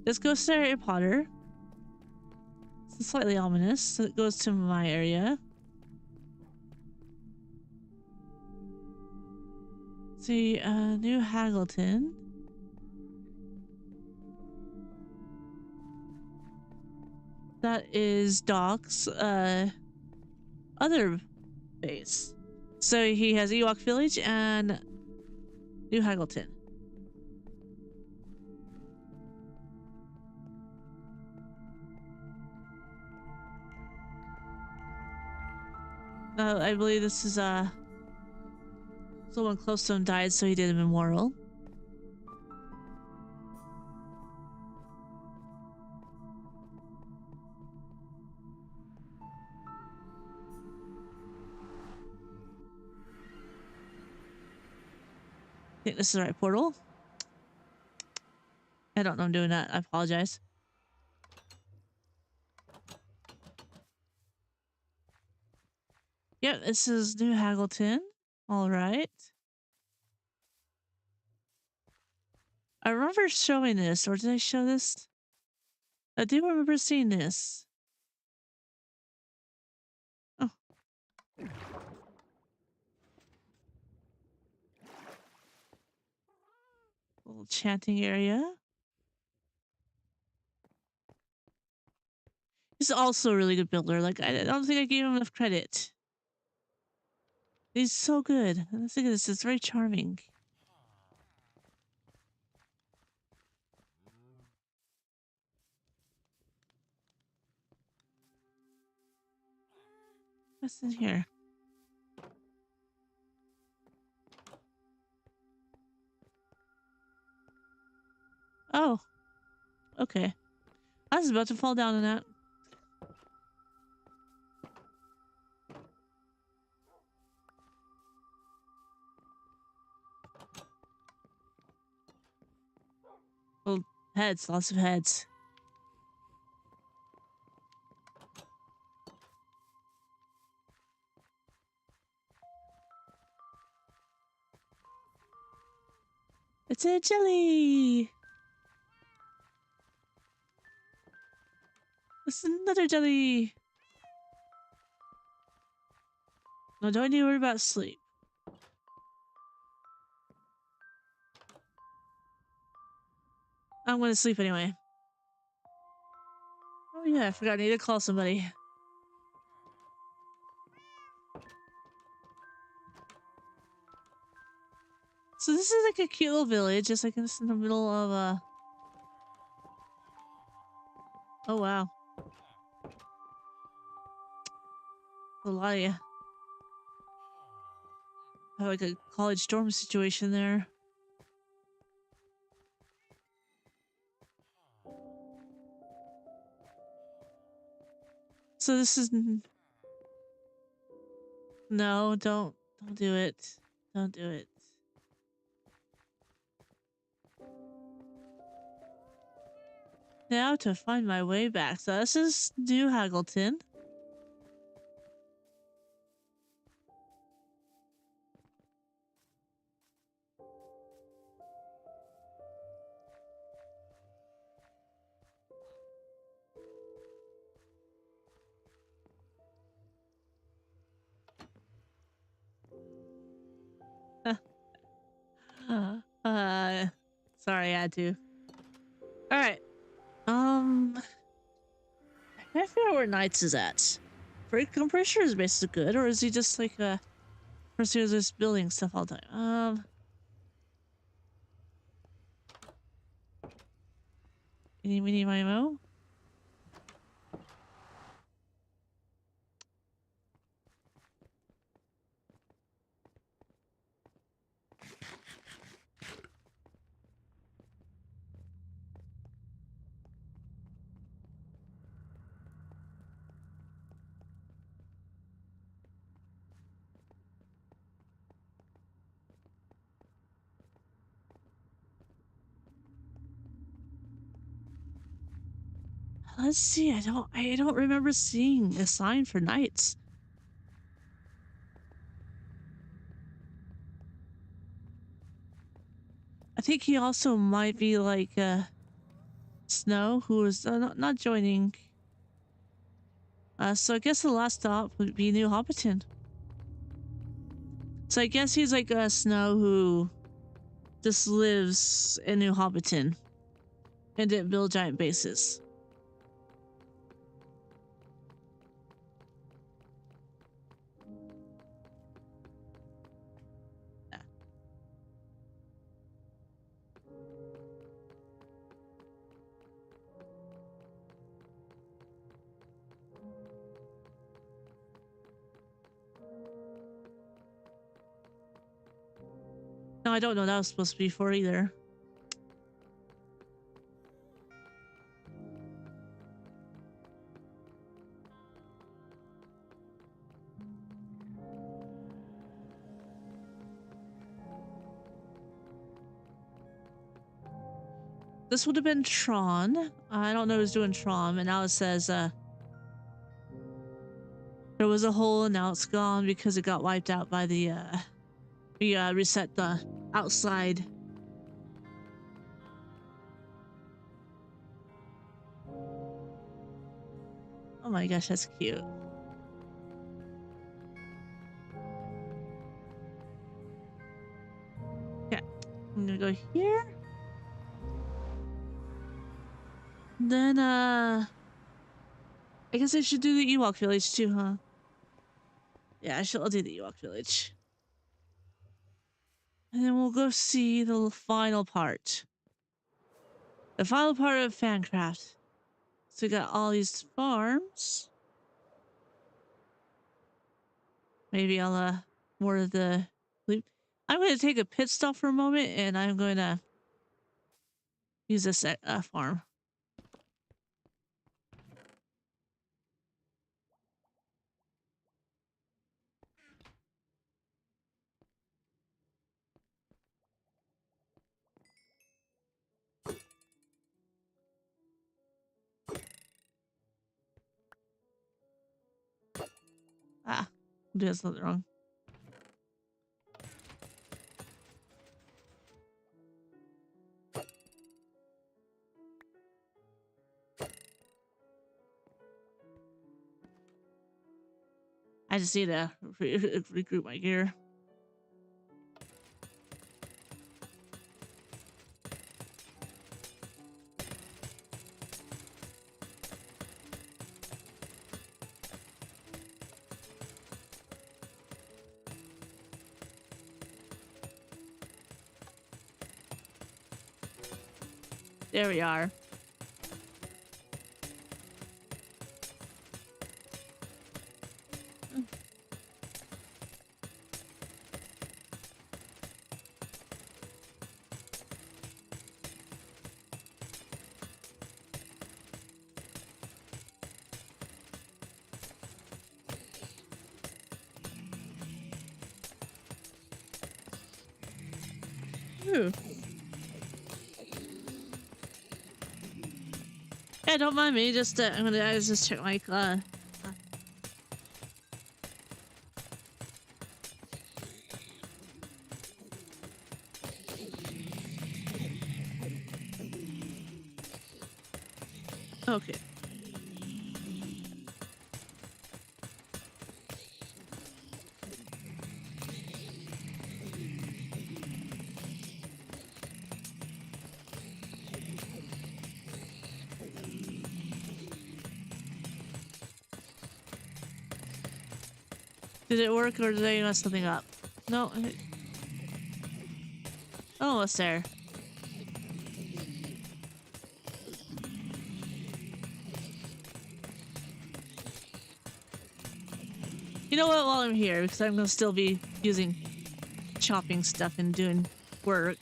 Let's go to Harry Potter. It's slightly ominous, so it goes to my area. See, New Haggleton. That is Doc's other base. So he has Ewok Village and New Haggleton. I believe this is someone close to him died, so he did a memorial. I think this is the right portal. I don't know I'm doing that. I apologize. Yep, this is New Haggleton. All right. I remember showing this, or did I show this? I do remember seeing this. Oh. Little chanting area. He's also a really good builder. Like, I don't think I gave him enough credit. He's so good. Let's think of this. It's very charming. What's in here? Oh. Okay. I was about to fall down in that. Heads, lots of heads. It's a jelly! It's another jelly! No, don't need to worry about sleep. I'm gonna sleep anyway. Oh yeah, I forgot I need to call somebody. So this is like a cute little village, just like it's in the middle of oh wow. A lot of you. Have like a college dorm situation there. So this is no, don't do it. Don't do it. Now to find my way back. So this is New Haggleton. Sorry, I had to. All right. I figure out where Knights is at. I'm pretty sure his base is good, or is he just like pursues this building stuff all the time? Any mini mo? Let's see. I don't remember seeing a sign for Knights. I think he also might be like Snow, who is not joining. So I guess the last stop would be New Hobbiton. So I guess he's like a Snow who just lives in New Hobbiton and didn't build giant bases. No, I don't know that was supposed to be for either. This would have been Tron. I don't know who's doing Tron, and now it says there was a hole and now it's gone because it got wiped out by the we reset the outside. Oh my gosh, that's cute. Okay, I'm gonna go here. Then I guess I should do the Ewok village too, huh? Yeah, I'll do the Ewok village. And then we'll go see the final part. The final part of Fancraft. So we got all these farms. Maybe I'll more of the loop. I'm gonna take a pit stop for a moment and I'm gonna use this farm. Did something wrong. I just need to regroup my gear. There we are. Ooh. Yeah, don't mind me. Just I'm gonna just check my Okay. Did it work or did I mess something up? No. Almost there. You know what? While I'm here, because I'm gonna still be using chopping stuff and doing work.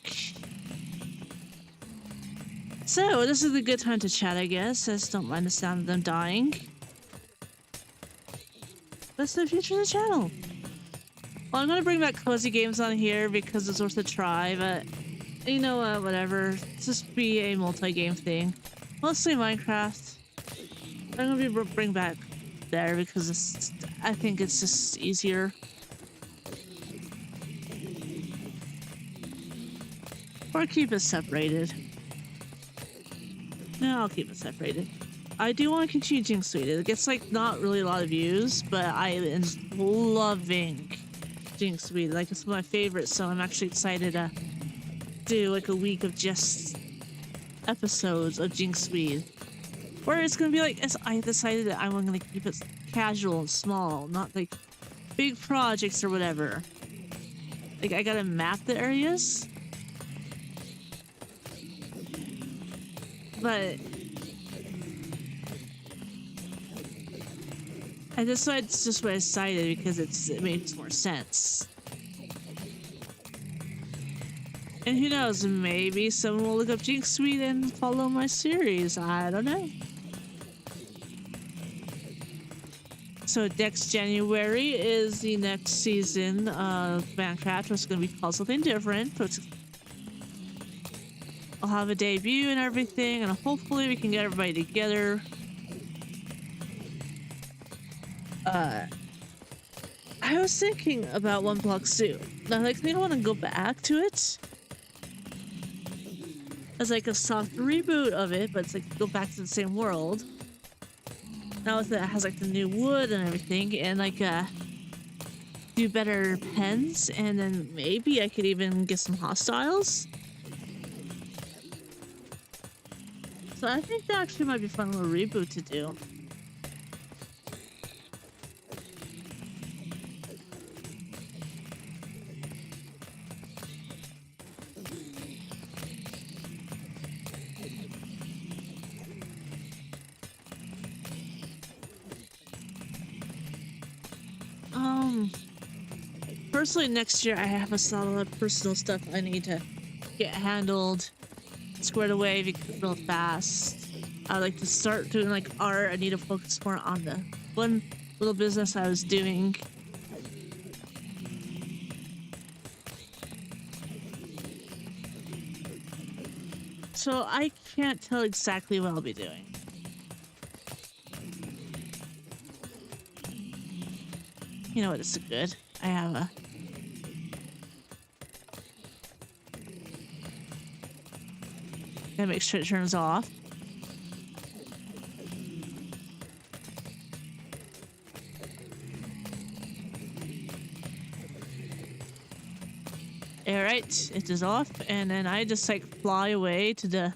So this is a good time to chat, I guess. I just don't mind the sound of them dying. That's the future of the channel. Well, I'm gonna bring back cozy games on here because it's worth a try, but you know what? Whatever. It's just be a multi-game thing. Mostly Minecraft. I'm gonna be bring back there because I think it's just easier. Or keep it separated. No, I'll keep it separated. I do want to continue Jinx Suite. It gets like not really a lot of views, but I am loving Jinx Suite. Like it's my favorite, so I'm actually excited to do like a week of just episodes of Jinx Suite. Where it's gonna be like, as I decided that I'm gonna keep it casual and small, not like big projects or whatever. Like I gotta map the areas. But I decided it's just what I decided because it makes more sense. And who knows, maybe someone will look up Jinx Suite and follow my series. I don't know. So next January is the next season of Fancraft. It's going to be called something different. So I'll have a debut and everything, and hopefully we can get everybody together. I was thinking about One Block Zoo. Now, like, they don't want to go back to it as like a soft reboot of it, but it's like go back to the same world. Now it has like the new wood and everything, and like do better pens, and then maybe I could even get some hostiles. So I think that actually might be a fun little reboot to do. Personally, next year I have a lot of personal stuff I need to get handled, squared away real fast. I like to start doing like art. I need to focus more on the one little business I was doing. So I can't tell exactly what I'll be doing. You know what? It's good. I have a. Gotta make sure it turns off. Alright, it is off, and then I just like fly away to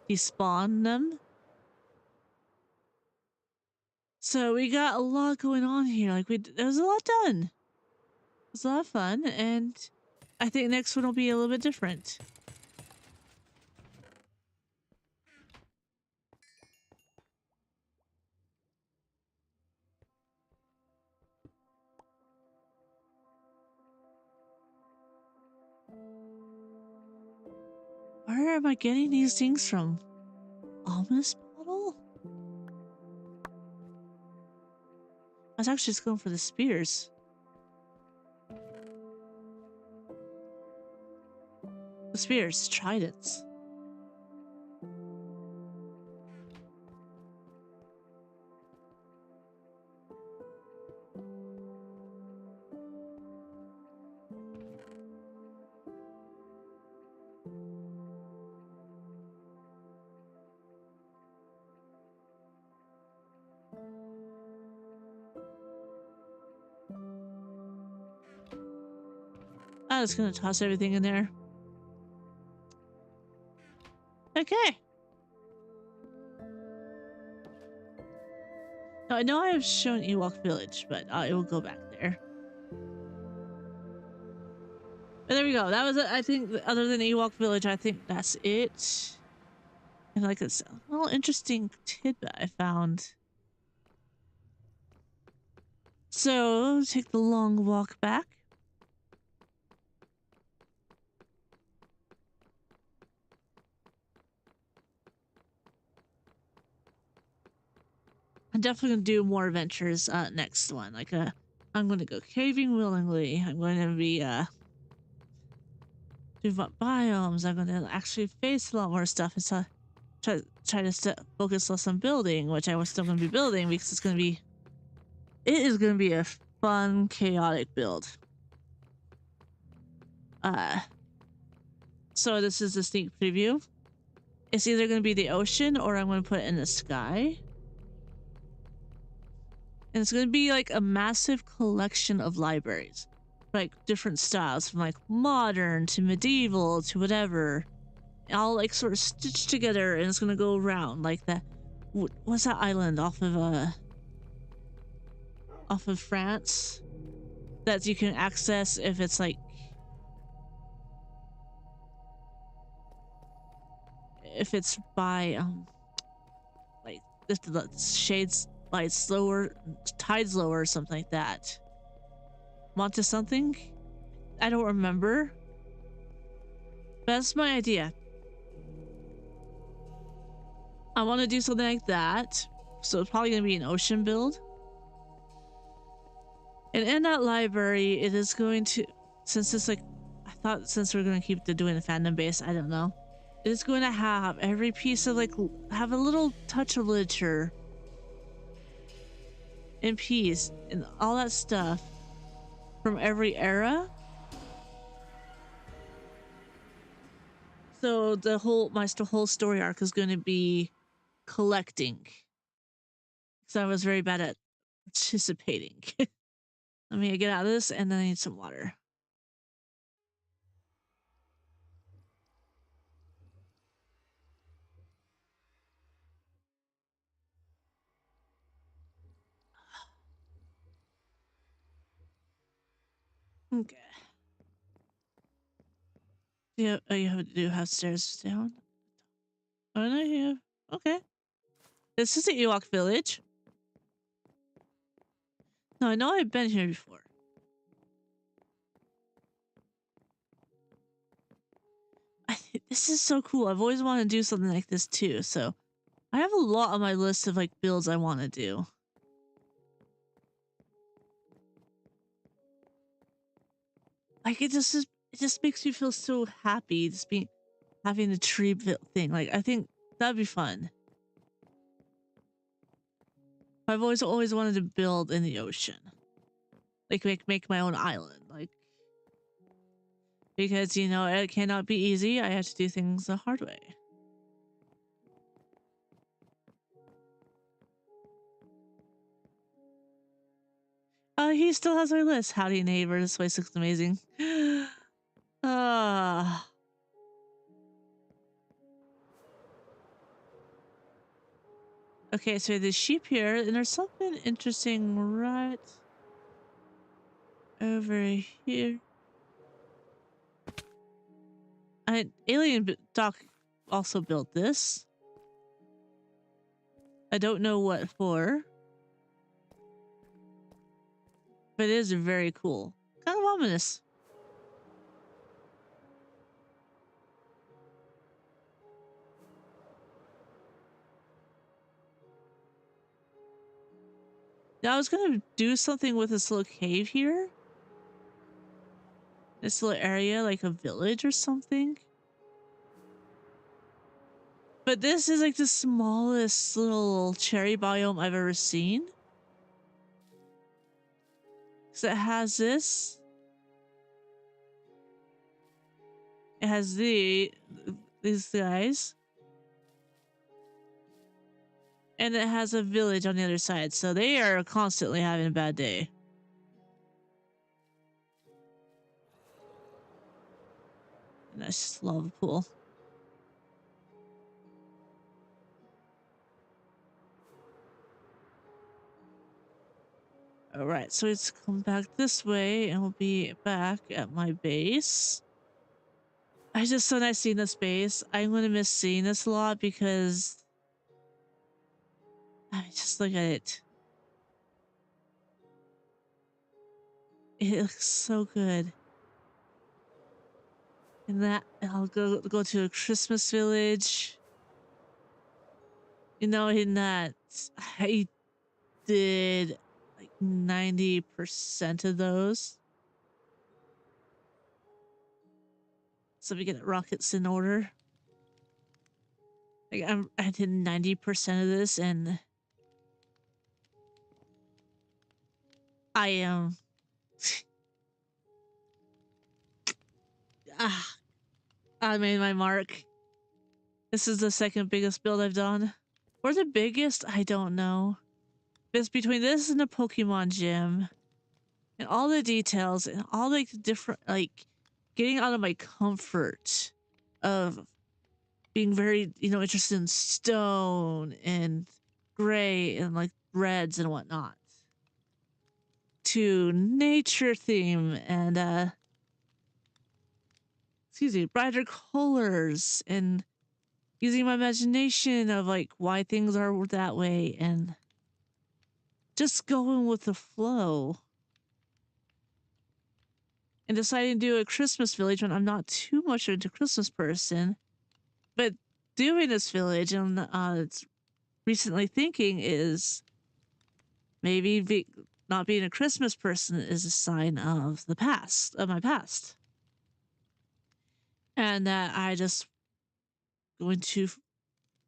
despawn them. So we got a lot going on here. Like there was a lot done. It was a lot of fun, and I think next one will be a little bit different. Where am I getting these things from? Almost bottle? I was actually just going for the spears. The spears, tridents. I'm just gonna toss everything in there. Okay. Now, I know I have shown Ewok Village, but it will go back there. But there we go. That was it. I think, other than Ewok Village, I think that's it. And like it's a little interesting tidbit I found. So, take the long walk back. I'm definitely gonna do more adventures next one. Like I'm gonna go caving willingly. I'm going to be do biomes. I'm gonna actually face a lot more stuff and so try to focus less on building, which I was still gonna be building because it is gonna be a fun, chaotic build. So this is a sneak preview. It's either gonna be the ocean or I'm gonna put it in the sky. And it's going to be like a massive collection of libraries. Like different styles from like modern to medieval to whatever. All like sort of stitched together and it's going to go around like that. What's that island off of France that you can access if it's like if it's by like the shades light slower, tides lower or something like that. Monte something? I don't remember. But that's my idea. I want to do something like that. So it's probably going to be an ocean build. And in that library, it is going to, since it's like, I thought since we're going to keep doing the fandom base, I don't know. It is going to have every piece of like, have a little touch of literature and peace and all that stuff from every era. So the whole whole story arc is going to be collecting. So I was very bad at participating. Let me get out of this and then I need some water. Okay. Yeah, oh, you do have stairs down? Oh, no, yeah. Okay. This is the Ewok village. No, I know I've been here before. This is so cool. I've always wanted to do something like this too, so I have a lot on my list of like builds I want to do. Like it just makes me feel so happy just having the tree thing. Like I think that'd be fun. I've always wanted to build in the ocean. like make my own island, like, because you know it cannot be easy. I have to do things the hard way. He still has our list. Howdy neighbor, this place looks amazing. Ah. Okay, so there's sheep here, and there's something interesting right over here. Doc also built this. I don't know what for, but it is very cool. Kind of ominous. Now I was gonna do something with this little cave here. This little area, like a village or something. But this is like the smallest little cherry biome I've ever seen. So it has this. It has these guys. And it has a village on the other side. So they are constantly having a bad day. And I just love the pool. Alright, so let's come back this way and we'll be back at my base. I just so nice seeing this base. I'm gonna miss seeing this a lot because I mean, just look at it. It looks so good. And that I'll go to a Christmas village. You know, in that I did like 90% of those. So we get rockets in order. Like I did 90% of this, and I am I made my mark. This is the second biggest build I've done. Or the biggest, I don't know. It's between this and the Pokemon gym. And all the details and all like the different, like getting out of my comfort of being very, you know, interested in stone and gray and like reds and whatnot. To nature theme and excuse me, brighter colors and using my imagination of like why things are that way and just going with the flow. And deciding to do a Christmas village when I'm not too much into Christmas person, but doing this village and it's recently thinking is maybe not being a Christmas person is a sign of the past, of my past. And that I just going to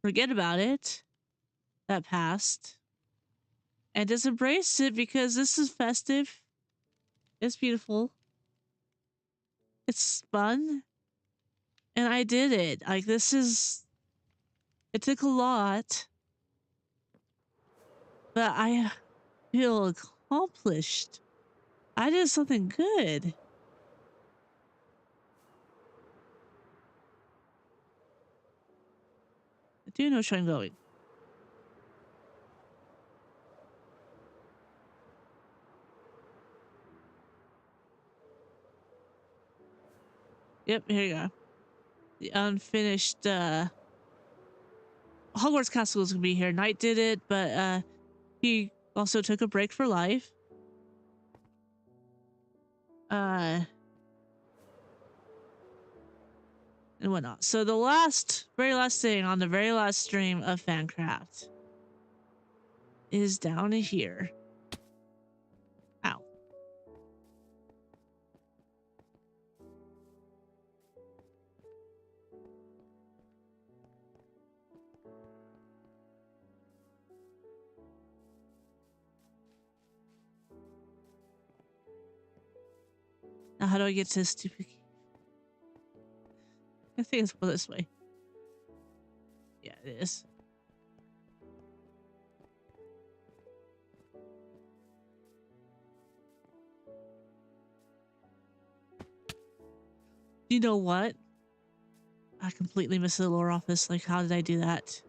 forget about it, that past, and just embrace it because this is festive. It's beautiful. It's fun. And I did it. Like, it took a lot, but I feel accomplished. I did something good. I do know where I'm going. Yep, here you go. The unfinished Hogwarts Castle is gonna be here. Knight did it, but he also took a break for life. And whatnot. So the very last thing on the very last stream of Fancraft is down here. Ow. Now how do I get to this stupid cave? I think it's this way. Yeah, it is. You know what? I completely missed the lore office. Like, how did I do that?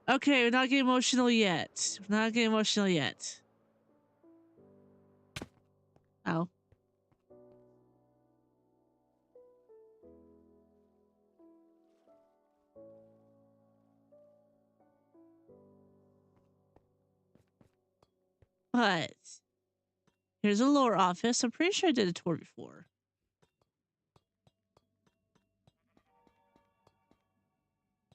Okay, we're not getting emotional yet. We're not getting emotional yet. Oh. But here's a lore office. I'm pretty sure I did a tour before.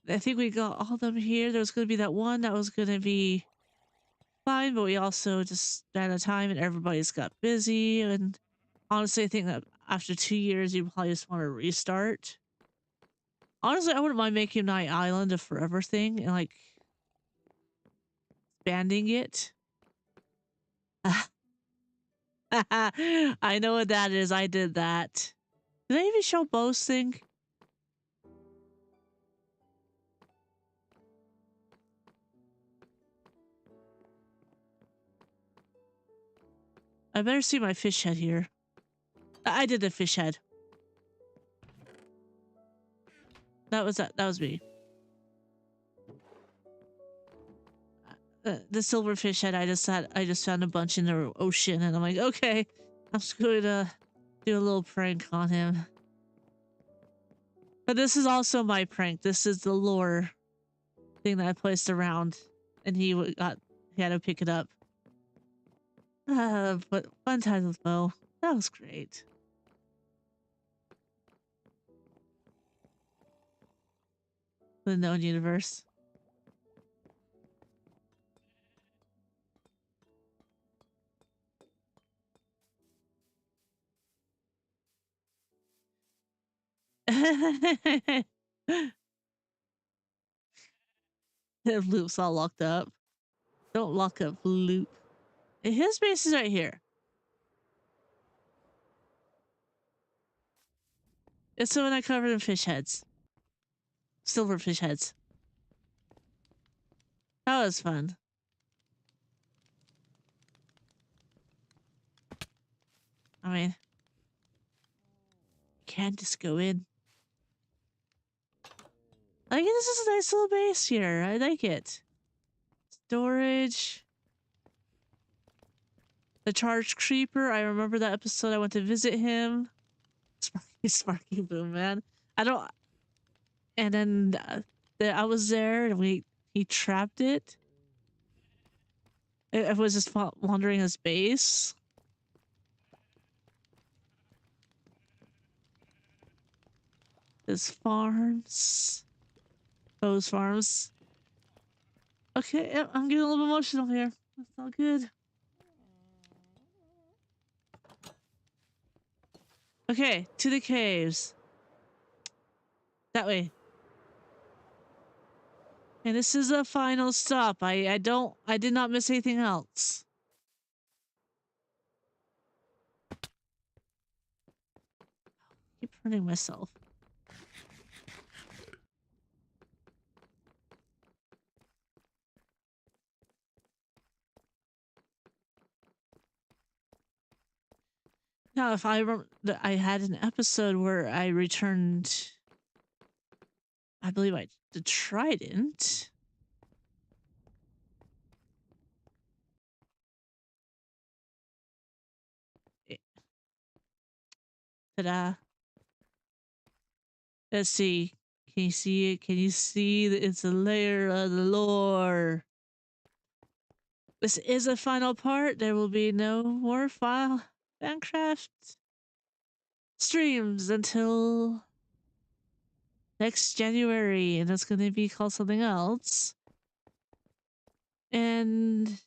I think we got all of them here. There was going to be that one that was going to be fine, but we also just ran out of time and everybody's got busy. And honestly, I think that after 2 years, you probably just want to restart. Honestly, I wouldn't mind making Night Island a forever thing and like expanding it. I know what that is. I did that. Did I even show boasting? I better see my fish head here. I did the fish head. That was me. The silver fish head. I just found a bunch in the ocean, and I'm like, okay, I'm just going to do a little prank on him. But this is also my prank. This is the lore thing that I placed around, and he had to pick it up. But fun times with Mo. That was great. The known universe. The loop's all locked up. Don't lock up loop. His base is right here. It's the one I covered in fish heads. Silver fish heads. That was fun. I mean, you can't just go in. I think this is a nice little base here. I like it. Storage. The charged creeper. I remember that episode. I went to visit him. Sparky Boom, man. I don't. And then I was there, and he trapped it. It was just wandering his base. His farms. Those farms. Okay, yep, I'm getting a little emotional here. That's not good. Okay, to the caves. That way. And this is a final stop. I did not miss anything else. I keep hurting myself. Now, if I remember, I had an episode where I returned, I believe the trident. Ta-da. Let's see. Can you see it? Can you see that it's a layer of the lore? This is a final part. There will be no more Fancraft streams until next January, and it's going to be called something else. And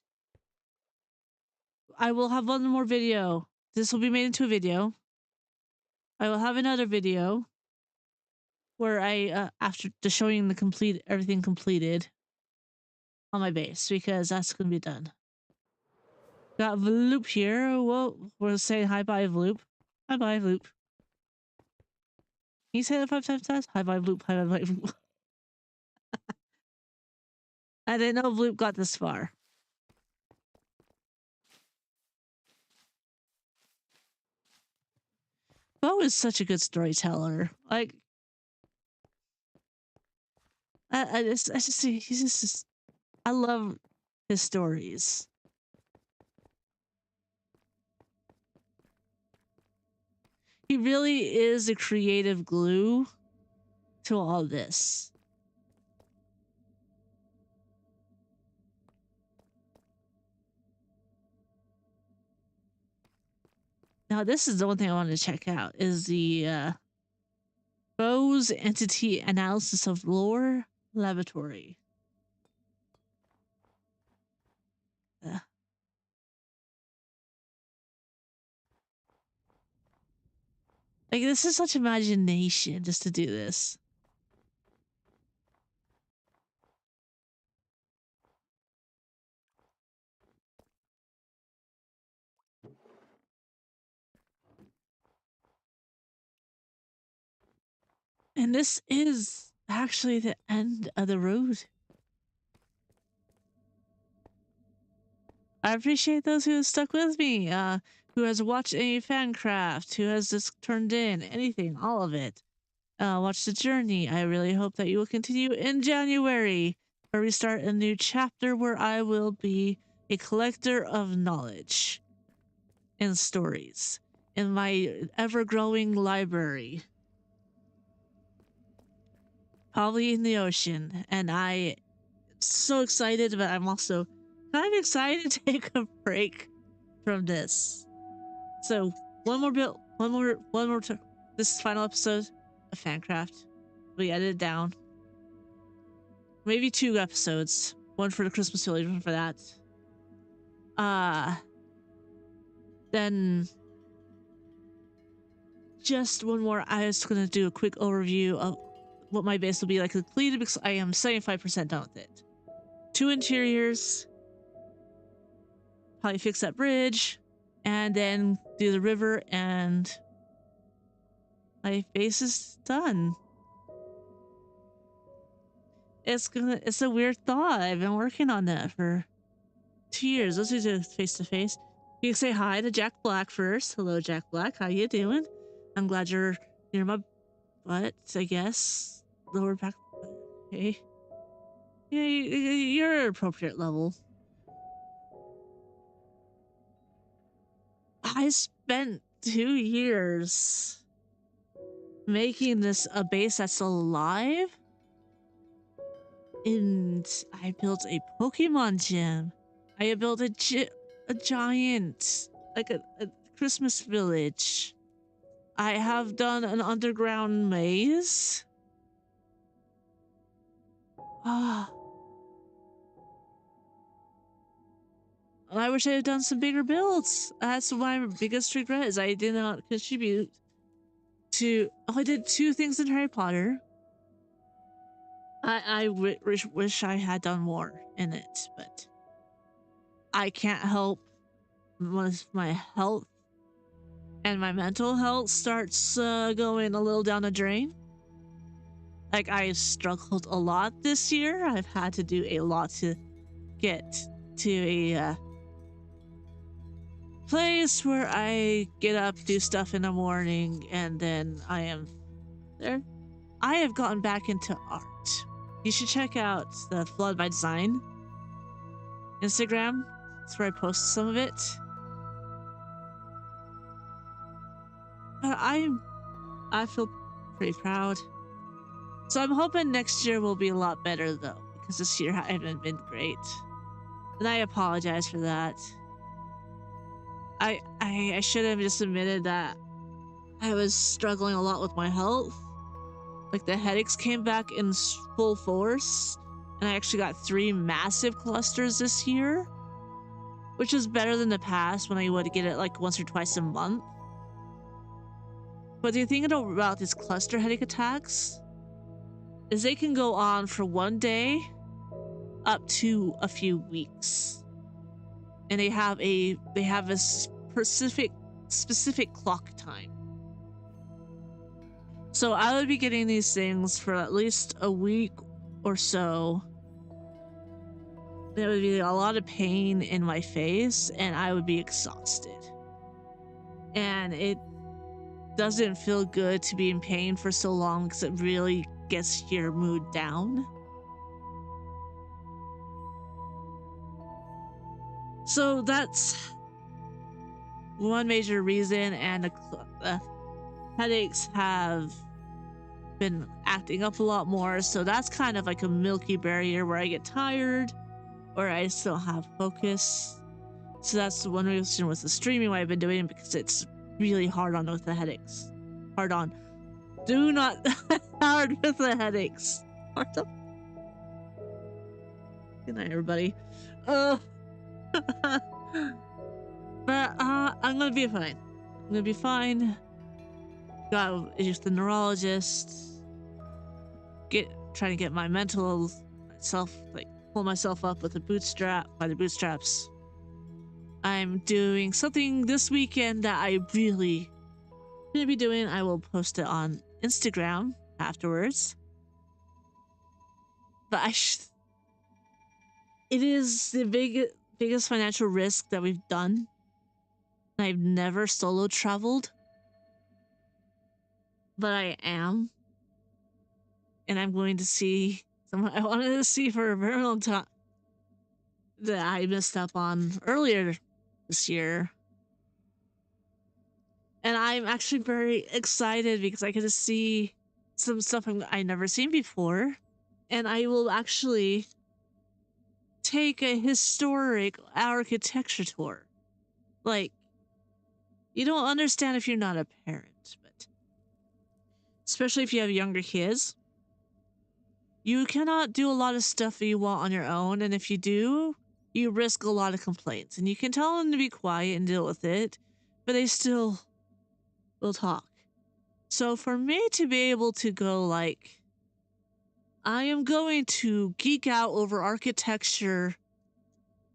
I will have one more video. This will be made into a video. I will have another video where I after just showing everything completed on my base, because that's going to be done. Got Vloop here. Well, we're saying hi bye Vloop. High five loop. Can you say that 5 times fast? High five loop, high five loop. I didn't know Bloop got this far. Bo is such a good storyteller. Like, I just see he's just I love his stories. He really is a creative glue to all this. Now, this is the one thing I wanted to check out is the Bo's Entity Analysis of Lore Laboratory. Like, this is such imagination just to do this. And this is actually the end of the road. I appreciate those who have stuck with me, who has watched any Fancraft, who has just turned in anything, all of it. Watch the journey. I really hope that you will continue in January, where we start a new chapter where I will be a collector of knowledge and stories in my ever-growing library. Probably in the ocean, and I'm so excited, but I'm also kind of excited to take a break from this. So one more this is final episode of Fancraft. We edit it down. Maybe 2 episodes. One for the Christmas village, one for that. Then just one more. I was gonna do a quick overview of what my base will be like completed because I am 75% done with it. 2 interiors. Probably fix that bridge. And then do the river, and my base is done. It's a weird thought. I've been working on that for 2 years. Let's do face to face. You can say hi to Jack Black first. Hello, Jack Black. How you doing? I'm glad you're near my butt, I guess. Lower back. Okay. Yeah, you're at appropriate level. I spent 2 years making this a base that's alive, and I built a Pokemon gym. I built a giant, like a Christmas village. I have done an underground maze. Ah. I wish I had done some bigger builds. That's my biggest regret is I did not contribute to... Oh, I did 2 things in Harry Potter. I wish I had done more in it, but I can't help with my health and my mental health starts going a little down the drain. Like, I struggled a lot this year. I've had to do a lot to get to a place where I get up, do stuff in the morning, and then I am there. I have gotten back into art. You should check out the Flood by Design Instagram. That's where I post some of it. But I feel pretty proud. So I'm hoping next year will be a lot better though, because this year I haven't been great. And I apologize for that. I should have just admitted that I was struggling a lot with my health. Like, the headaches came back in full force, and I actually got 3 massive clusters this year, which is better than the past when I would get it like once or twice a month. But the thing about these cluster headache attacks is they can go on for 1 day up to a few weeks, and they have a specific clock time. So I would be getting these things for at least a week or so. There would be a lot of pain in my face and I would be exhausted. And it doesn't feel good to be in pain for so long because it really gets your mood down. So that's one major reason, and the headaches have been acting up a lot more. So that's kind of like a milky barrier where I get tired or I still have focus. So that's one reason with the streaming why I've been doing it, because it's really hard on with the headaches. Hard on. Do not hard with the headaches. Hard on. Good night, everybody. But I'm gonna be fine. I'm gonna be fine. Got just the neurologist. Trying to get my mental self, like pull myself up with the bootstraps. I'm doing something this weekend that I really gonna be doing. I will post it on Instagram afterwards. But it is the biggest financial risk that we've done. I've never solo traveled, but I am. And I'm going to see someone I wanted to see for a very long time that I missed up on earlier this year. And I'm actually very excited because I get to see some stuff I've never seen before. And I will actually take a historic architecture tour. Like, you don't understand if you're not a parent, but especially if you have younger kids, you cannot do a lot of stuff that you want on your own, and if you do, you risk a lot of complaints. And you can tell them to be quiet and deal with it, but they still will talk. So for me to be able to go like, I am going to geek out over architecture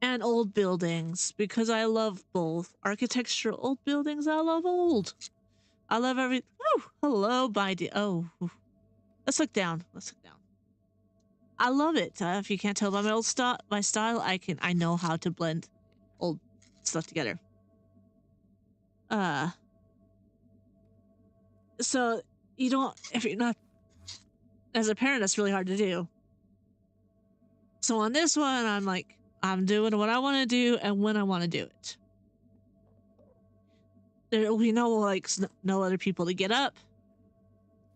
and old buildings, because I love both. Architecture, old buildings, I love old. I love every... Oh, hello, oh. Let's look down. I love it. If you can't tell by my style, I know how to blend old stuff together. So you don't, if you're not, as a parent, that's really hard to do. So on this one, I'm like, I'm doing what I want to do and when I want to do it. There will be no other people to get up,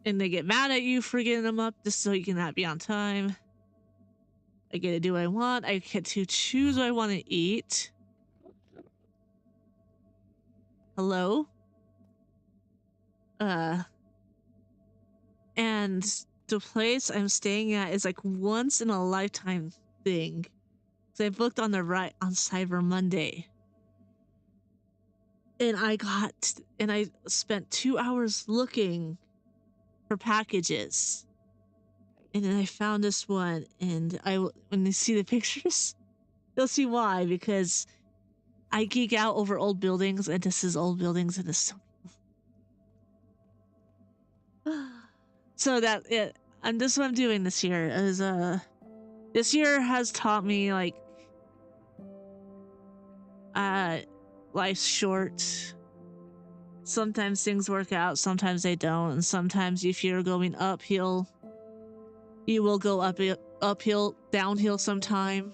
and they get mad at you for getting them up just so you cannot be on time. I get to do what I want. I get to choose what I want to eat. Hello? And the place I'm staying at is like once in a lifetime thing. So I booked on Cyber Monday. And I spent 2 hours looking for packages. And then I found this one, and when you see the pictures, you'll see why, because I geek out over old buildings, and this is old buildings, and it's so beautiful. So and this is what I'm doing this year, is this year has taught me, like, life's short. Sometimes things work out, sometimes they don't, and sometimes if you're going uphill, you will go uphill, downhill sometime,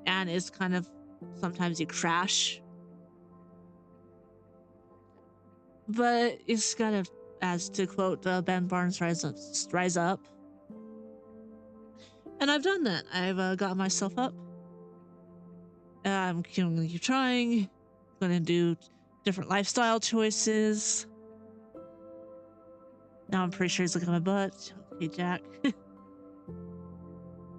and it's kind of, sometimes you crash. But it's kind of, as to quote Ben Barnes, rise up. And I've done that. I've got myself up. I'm going to keep trying. I'm going to do different lifestyle choices. Now I'm pretty sure he's looking at my butt. Okay, Jack.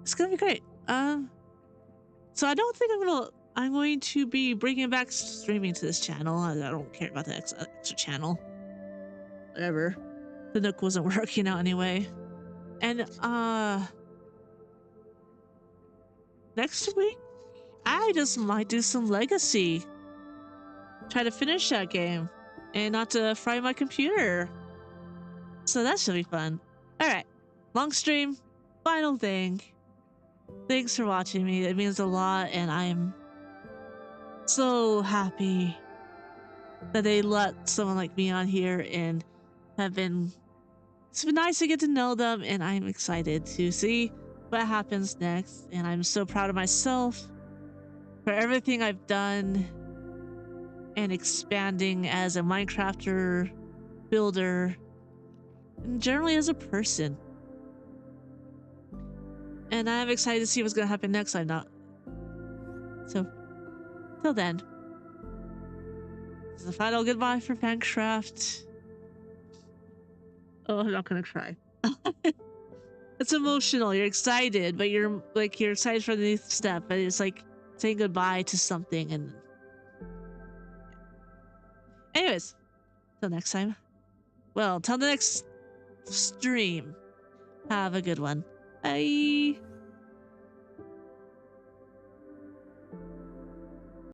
It's gonna be great. So I don't think I'm going to be bringing back streaming to this channel. I don't care about the extra channel. Whatever. The Nook wasn't working out anyway. And next week, I just might do some Legacy. Try to finish that game and not to fry my computer. So that should be fun. All right, long stream. Final thing. Thanks for watching me. It means a lot, and I'm so happy that they let someone like me on here and have been. It's been nice to get to know them, and I'm excited to see what happens next. And I'm so proud of myself for everything I've done and expanding as a Minecrafter, builder, and generally as a person. And I'm excited to see what's gonna happen next. I'm not. So, till then, this is the final goodbye for Fancraft. Oh, I'm not gonna cry. It's emotional. You're excited, but you're excited for the next step, but it's like saying goodbye to something. And anyways, till next time. Well, till the next stream. Have a good one. Bye.